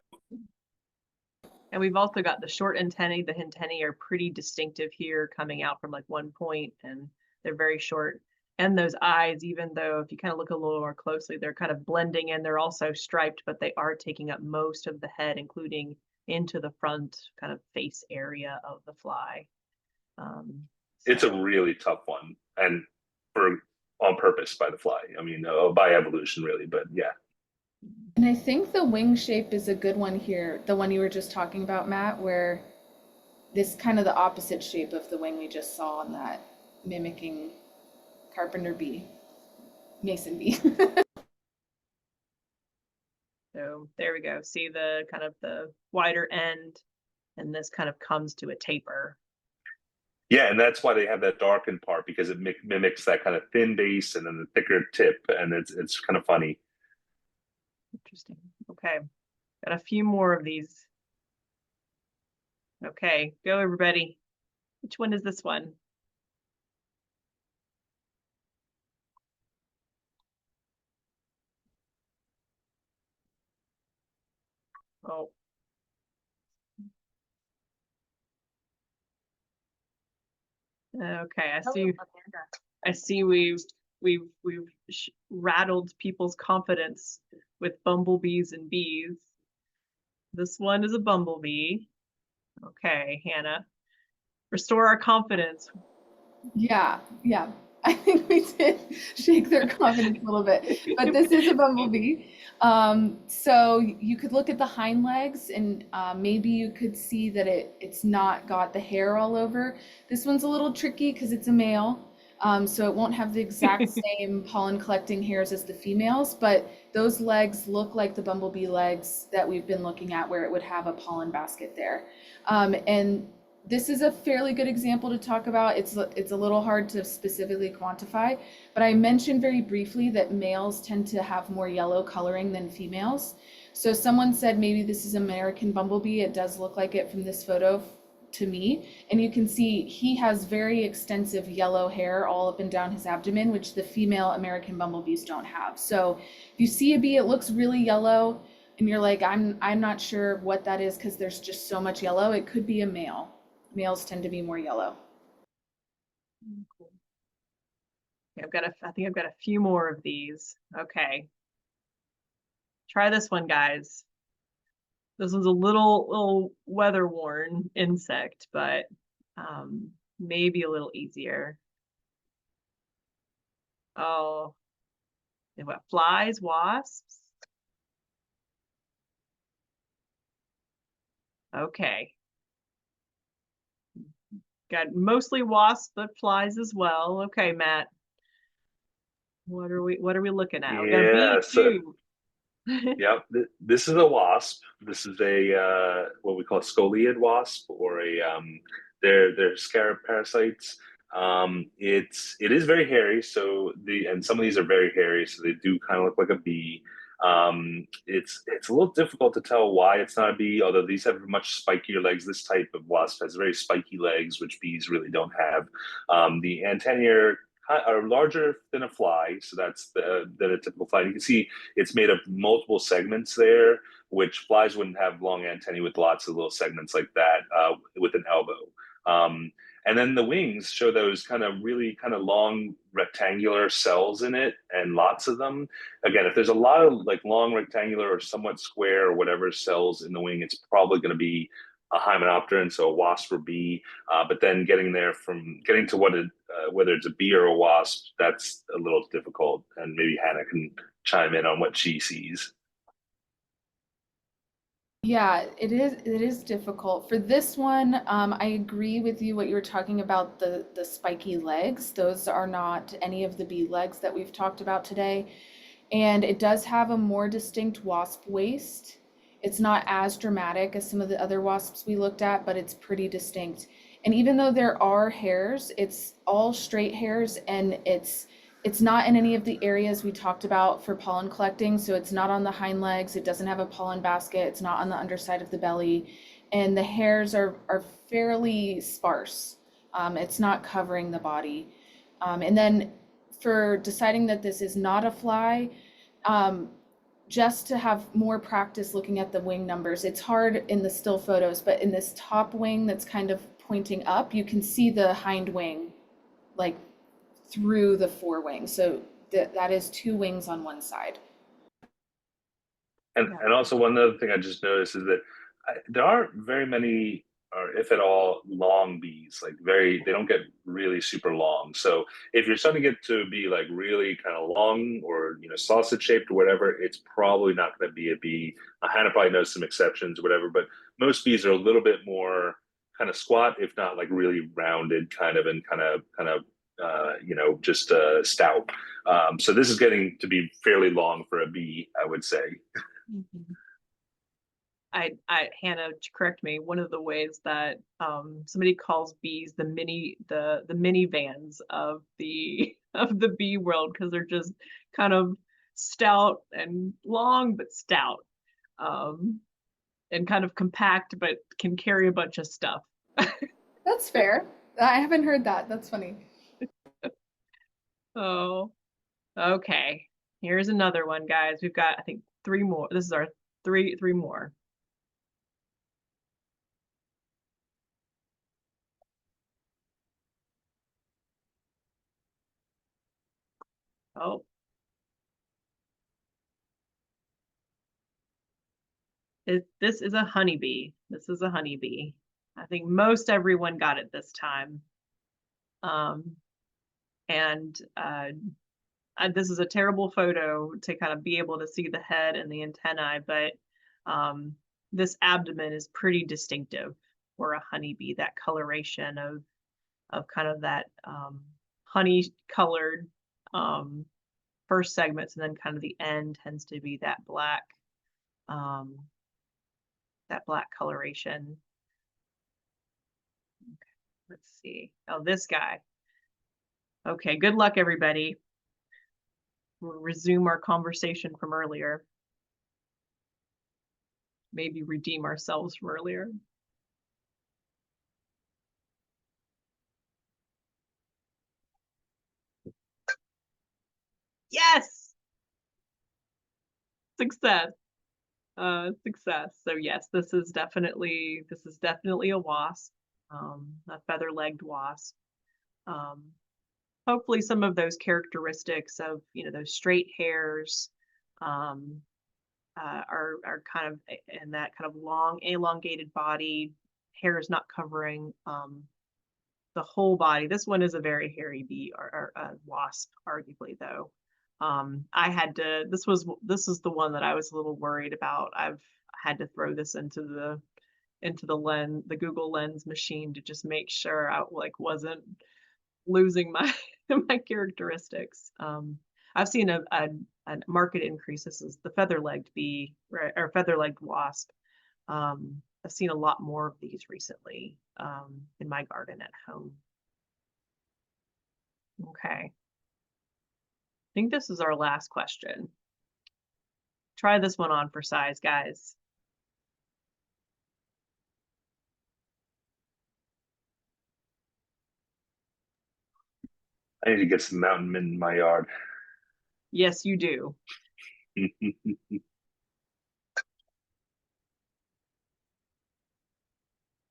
And we've also got the short antennae. The antennae are pretty distinctive here, coming out from like one point, and they're very short. And those eyes, even though if you kind of look a little more closely, they're kind of blending in. They're also striped, but they are taking up most of the head, including into the front kind of face area of the fly. It's a really tough one, and on purpose by the fly. I mean, by evolution, really, but yeah. And I think the wing shape is a good one here, the one you were just talking about, Matt, where this kind of the opposite shape of the wing we just saw on that, mimicking carpenter bee, mason bee. So there we go. See the kind of the wider end, and this kind of comes to a taper. Yeah, and that's why they have that darkened part, because it mimics that kind of thin base and then the thicker tip, and it's kind of funny. Interesting. Okay, got a few more of these. Okay, go everybody. Which one is this one? Oh. Okay, I see we've rattled people's confidence with bumblebees and bees. This one is a bumblebee. Okay, Hannah. Restore our confidence. Yeah, yeah. I think we did shake their confidence a little bit, but this is a bumblebee. So you could look at the hind legs and maybe you could see that it's not got the hair all over. This one's a little tricky because it's a male, so it won't have the exact same pollen collecting hairs as the females, but those legs look like the bumblebee legs that we've been looking at where it would have a pollen basket there. And this is a fairly good example to talk about. It's a little hard to specifically quantify, but I mentioned very briefly that males tend to have more yellow coloring than females. So someone said maybe this is American bumblebee. It does look like it from this photo to me. And you can see he has very extensive yellow hair all up and down his abdomen, which the female American bumblebees don't have. So if you see a bee, it looks really yellow and you're like, I'm not sure what that is because there's just so much yellow. It could be a male. Males tend to be more yellow. Cool. Okay, I think I've got a few more of these. Okay. Try this one, guys. This one's a little weather worn insect, but maybe a little easier. Oh, what, flies, wasps? Okay. Got mostly wasps, but flies as well. Okay, Matt. What are we looking at? We got Yeah, bees too. yep, this is a wasp. This is a what we call a scoliid wasp, or a they're scarab parasites. It is very hairy, and some of these are very hairy, so they do kind of look like a bee. It's a little difficult to tell why it's not a bee, although these have much spikier legs. This type of wasp has very spiky legs, which bees really don't have. The antennae are larger than a fly, so that's than a typical fly. You can see it's made of multiple segments there, which flies wouldn't have long antennae with lots of little segments like that with an elbow. And then the wings show those kind of really kind of long rectangular cells in it, and lots of them. Again, if there's a lot of like long rectangular or somewhat square or whatever cells in the wing, it's probably going to be a hymenopteran, so a wasp or bee. But then getting to whether it's a bee or a wasp, that's a little difficult. And maybe Hannah can chime in on what she sees. Yeah, it is difficult. For this one, I agree with you what you were talking about, the spiky legs. Those are not any of the bee legs that we've talked about today. And it does have a more distinct wasp waist. It's not as dramatic as some of the other wasps we looked at, but it's pretty distinct. And even though there are hairs, it's all straight hairs, and it's not in any of the areas we talked about for pollen collecting. So it's not on the hind legs, it doesn't have a pollen basket, it's not on the underside of the belly, and the hairs are fairly sparse. It's not covering the body. And then for deciding that this is not a fly, just to have more practice looking at the wing numbers. It's hard in the still photos, but in this top wing that's kind of pointing up, you can see the hind wing like through the forewing. So that is two wings on one side. And also one other thing I just noticed is that there aren't very many or if at all, long bees. Like they don't get really super long. So if you're starting to get to be like really kind of long or sausage shaped or whatever, it's probably not going to be a bee. Hannah probably knows some exceptions or whatever, but most bees are a little bit more kind of squat, if not like really rounded, kind of, and kind of just stout. So this is getting to be fairly long for a bee, I would say. Mhm. Hannah, to correct me, one of the ways that somebody calls bees the minivans of the of the bee world, because they're just kind of stout and long but stout, and kind of compact but can carry a bunch of stuff. That's fair. I haven't heard that. That's funny. Oh, okay. Here's another one, guys. We've got, I think, three more. This is our three more. Oh, this is a honeybee. This is a honeybee. I think most everyone got it this time. And this is a terrible photo to kind of be able to see the head and the antennae, but this abdomen is pretty distinctive for a honeybee. That coloration of kind of that honey colored first segments, and then kind of the end tends to be that black coloration. Okay, let's see. Oh, this guy. Okay, good luck, everybody. We'll resume our conversation from earlier. Maybe redeem ourselves from earlier. Yes! Success. Success. So yes, this is definitely a wasp, a feather-legged wasp. Hopefully some of those characteristics of those straight hairs are kind of in that kind of long elongated body. Hair is not covering the whole body. This one is a very hairy bee, or a wasp, arguably, though. I had to. This is the one that I was a little worried about. I've had to throw this into the Google Lens machine to just make sure I wasn't losing my my characteristics. I've seen a market increase. This is the feather-legged bee, right, or feather-legged wasp. I've seen a lot more of these recently in my garden at home. Okay. I think this is our last question. Try this one on for size, guys. I need to get some mountain mint in my yard. Yes, you do.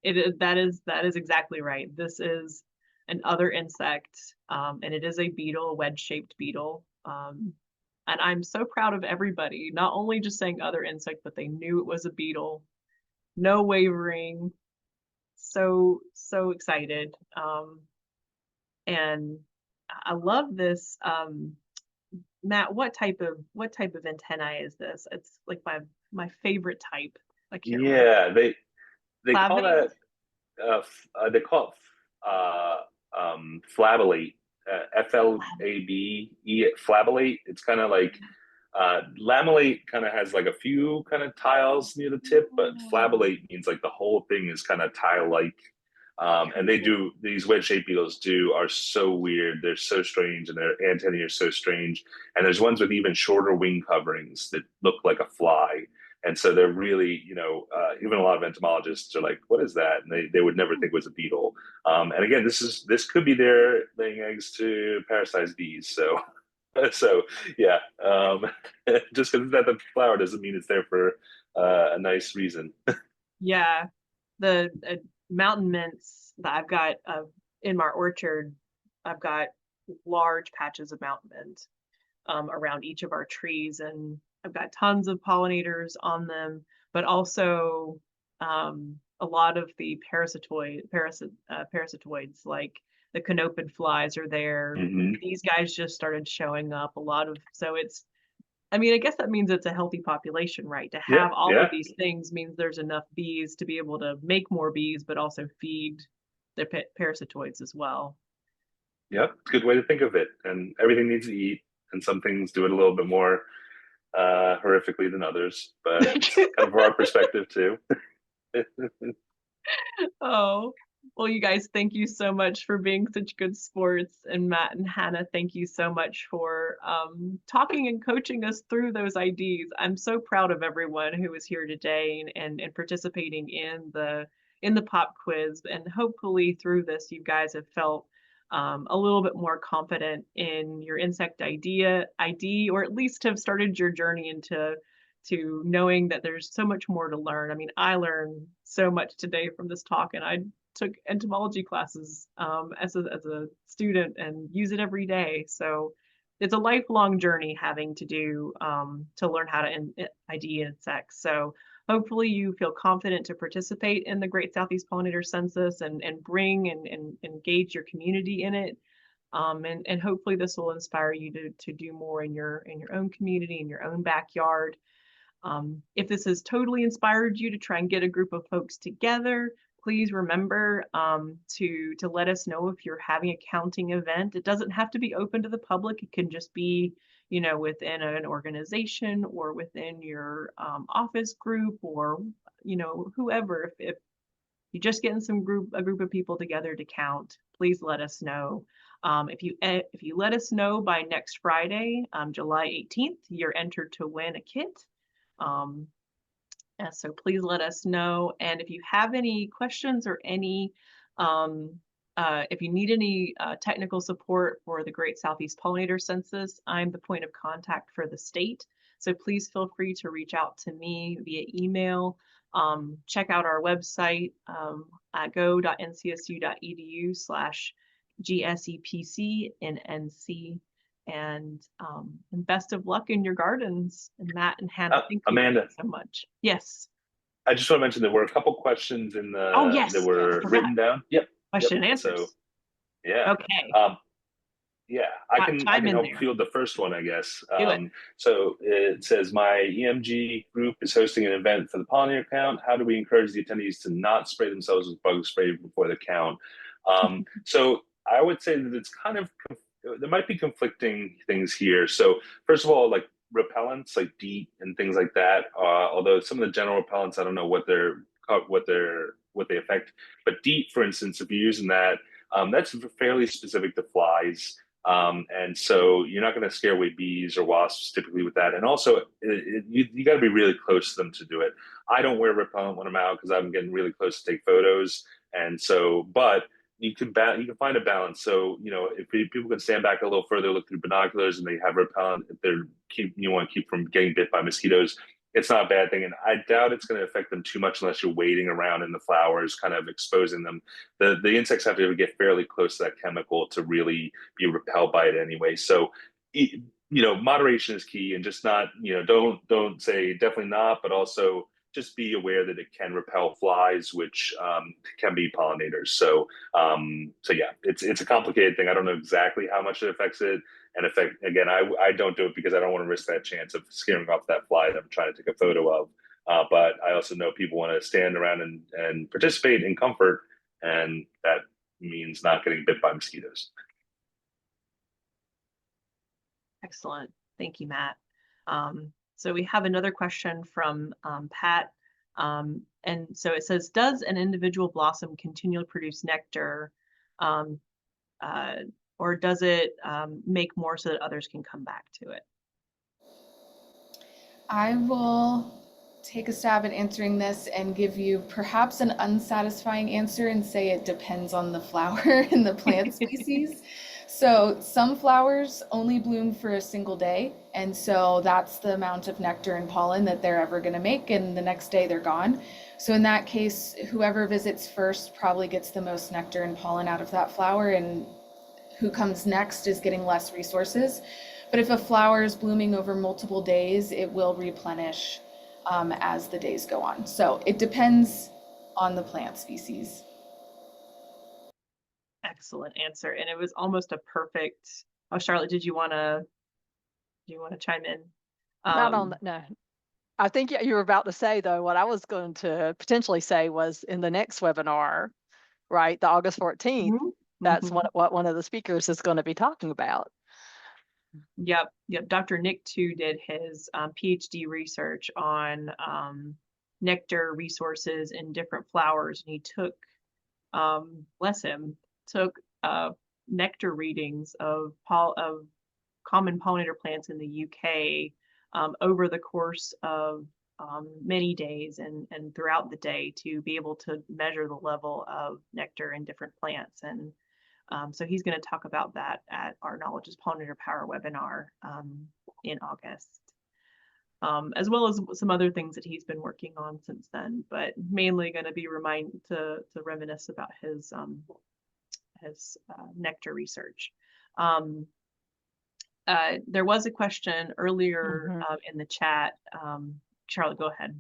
That is exactly right. This is an other insect, and it is a beetle, a wedge-shaped beetle. And I'm so proud of everybody, not only just saying other insect, but they knew it was a beetle. No wavering. So excited. And I love this. Matt, what type of antennae is this? It's like my favorite type. I can't remember. Yeah, they call Flavate? that they call it flabolate, FLABE, flabolate. It's kind of like lamellate kind of has like a few kind of tiles near the tip, but flabolate means like the whole thing is kind of tile-like. And these wedge-shaped beetles are so weird. They're so strange, and their antennae are so strange. And there's ones with even shorter wing coverings that look like a fly. And so they're really, even a lot of entomologists are like, "What is that?" And they would never think it was a beetle. And again, this could be their laying eggs to parasitize bees. So, so yeah, just because it's at the flower doesn't mean it's there for a nice reason. Yeah, the mountain mints that I've got in my orchard, I've got large patches of mountain mint around each of our trees, and I've got tons of pollinators on them, but also a a lot of the parasitoids like the canopid flies are there. Hmm. These guys just started showing up. So it's, I mean, I guess that means it's a healthy population, right? To Yeah, have all yeah, of these things means there's enough bees to be able to make more bees, but also feed the parasitoids as well. yep. It's a good way to think of it. And everything needs to eat, and some things do it a little bit more horrifically than others, but it's kind of our perspective too. Oh, well, you guys, thank you so much for being such good sports. And Matt and Hannah, thank you so much for talking and coaching us through those IDs. I'm so proud of everyone who was here today and participating in the pop quiz. And hopefully through this, you guys have felt a little bit more confident in your insect ID, or at least have started your journey into knowing that there's so much more to learn. I mean, I learned so much today from this talk, and I took entomology classes as a student and use it every day. So it's a lifelong journey having to do to learn how to ID insects. So hopefully you feel confident to participate in the Great Southeast Pollinator Census and bring and engage your community in it. And hopefully this will inspire you to do more in your own community, in your own backyard. If this has totally inspired you to try and get a group of folks together, please remember to let us know if you're having a counting event. It doesn't have to be open to the public. It can just be, within an organization or within your office group, or, whoever. If you're just getting a group of people together to count, please let us know. If you let us know by next Friday, July 18th, you're entered to win a kit. So please let us know. And if you have any questions or if you need any technical support for the Great Southeast Pollinator Census, I'm the point of contact for the state. So please feel free to reach out to me via email. Check out our website at go.ncsu.edu/GSEPC and best of luck in your gardens. And Matt and Hannah, thank you Amanda, so much. Yes. I just want to mention there were a couple questions Oh, yes. that were written down. Yep. Question and answers. So yeah. Okay. Yeah, I can help there. field the first one, I guess. Do it. So it says, my EMG group is hosting an event for the pollinator count. How do we encourage the attendees to not spray themselves with bug spray before the count? So I would say that it's kind of, there might be conflicting things here. So first of all, like repellents like DEET and things like that, although some of the general repellents, I don't know what they affect, but DEET, for instance, if you're using that, that's fairly specific to flies. And so you're not going to scare away bees or wasps typically with that. And also you got to be really close to them to do it. I don't wear repellent when I'm out because I'm getting really close to take photos. And so, but you can find a balance. So, if people can stand back a little further, look through binoculars, and they have repellent, if you want to keep from getting bit by mosquitoes, it's not a bad thing. And I doubt it's going to affect them too much unless you're waiting around in the flowers, kind of exposing them. The insects have to get fairly close to that chemical to really be repelled by it anyway. So, moderation is key, and just not, don't say definitely not, but also just be aware that it can repel flies, which can be pollinators. So yeah, it's a complicated thing. I don't know exactly how much it affects it. And again, I don't do it because I don't want to risk that chance of scaring off that fly that I'm trying to take a photo of. But I also know people want to stand around and participate in comfort, and that means not getting bit by mosquitoes. Excellent. Thank you, Matt. So we have another question from Pat. And so it says, does an individual blossom continually produce nectar, or does it make more so that others can come back to it? I will take a stab at answering this and give you perhaps an unsatisfying answer and say it depends on the flower and the plant species. So some flowers only bloom for a single day, and so that's the amount of nectar and pollen that they're ever going to make, and the next day they're gone. So in that case, whoever visits first probably gets the most nectar and pollen out of that flower, and who comes next is getting less resources. But if a flower is blooming over multiple days, it will replenish as the days go on. So it depends on the plant species. Excellent answer. And it was almost a perfect, oh, Charlotte, do you want to chime in? Not on, no. I think you were about to say, though, what I was going to potentially say was in the next webinar, right, the August 14th, that's Mhm. what one of the speakers is going to be talking about. Yep. Dr. Nick too did his PhD research on nectar resources in different flowers, and he took, bless him, took nectar readings of common pollinator plants in the UK over the course of many days and throughout the day to be able to measure the level of nectar in different plants. And so he's going to talk about that at our Knowledge is Pollinator Power webinar in August, as well as some other things that he's been working on since then, but mainly going to be to reminisce about his nectar research. There was a question earlier in the chat. Charlotte, go ahead.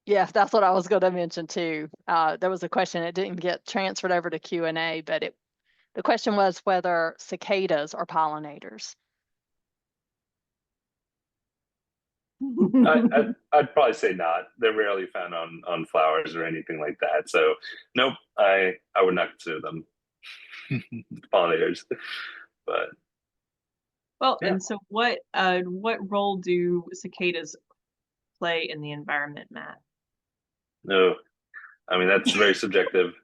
Yes, that's what I was going to mention too. There was a question, it didn't get transferred over to Q&A, but the question was whether cicadas are pollinators. I'd probably say not. They're rarely found on flowers or anything like that. So nope, I would not consider them pollinators. But well, yeah. And so what role do cicadas play in the environment, Matt? No, I mean that's very subjective.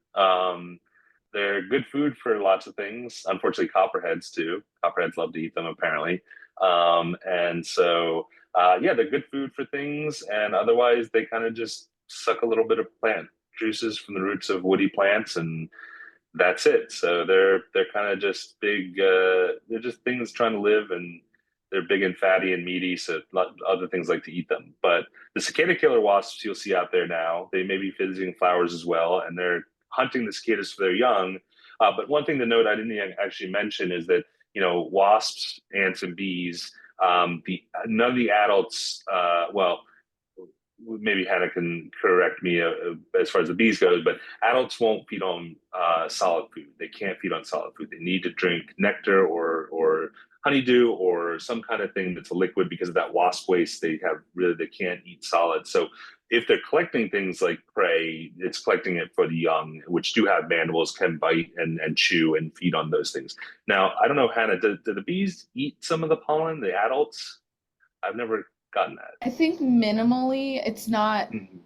They're good food for lots of things. Unfortunately, copperheads too. Copperheads love to eat them apparently. And so yeah, they're good food for things, and otherwise they kind of just suck a little bit of plant juices from the roots of woody plants, and that's it. So they're kind of just big. They're just things trying to live, and they're big and fatty and meaty. So other things like to eat them. But the cicada killer wasps you'll see out there now, they may be visiting flowers as well, and they're hunting the cicadas for their young. But one thing to note I didn't actually mention is that wasps, ants, and bees. None of the adults. Well, maybe Hannah can correct me as far as the bees goes, but adults won't feed on solid food. They can't feed on solid food. They need to drink nectar or honeydew or some kind of thing that's a liquid because of that wasp waste. They can't eat solid. So if they're collecting things like prey, it's collecting it for the young, which do have mandibles, can bite and chew and feed on those things. Now, I don't know, Hannah, do the bees eat some of the pollen, the adults? I've never gotten that. I think minimally, it's not, Mhm.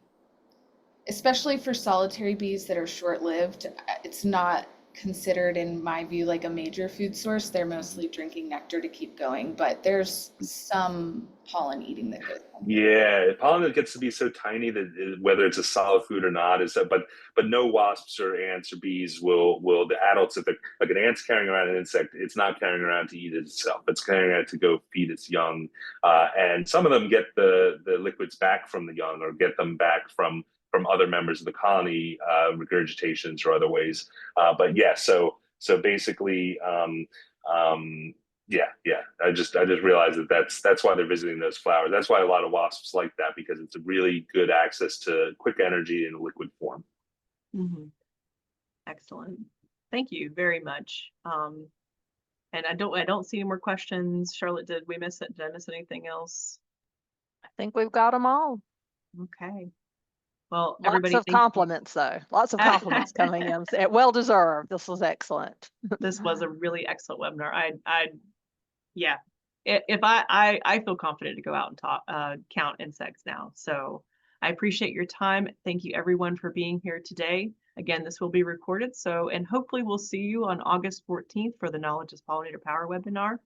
especially for solitary bees that are short-lived, it's not considered, in my view, like a major food source. They're mostly drinking nectar to keep going, but there's some pollen eating that goes on. Yeah, pollen that gets to be so tiny that whether it's a solid food or not is but no wasps or ants or bees will the adults, if like an ant's carrying around an insect, it's not carrying around to eat it itself. It's carrying around to go feed its young, and some of them get the liquids back from the young or get them back from other members of the colony, regurgitations or other ways. But yeah, so basically. Yeah. I just realized that's why they're visiting those flowers. That's why a lot of wasps like that, because it's a really good access to quick energy in a liquid form. Excellent. Thank you very much. And I don't see any more questions. Charlotte, did I miss anything else? I think we've got them all. Okay. Well, Lots everybody, of compliments though. Lots of compliments coming in. Well deserved. This was excellent. This was a really excellent webinar. Yeah. If I feel confident to go out and talk, count insects now. So I appreciate your time. Thank you everyone for being here today. Again, this will be recorded. And hopefully we'll see you on August 14th for the Knowledge is Pollinator Power webinar,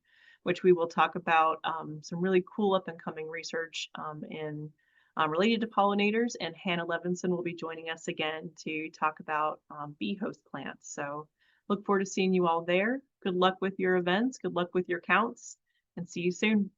which we will talk about some really cool up and coming research related to pollinators. And Hannah Levenson will be joining us again to talk about bee host plants. So look forward to seeing you all there. Good luck with your events. Good luck with your counts, and see you soon.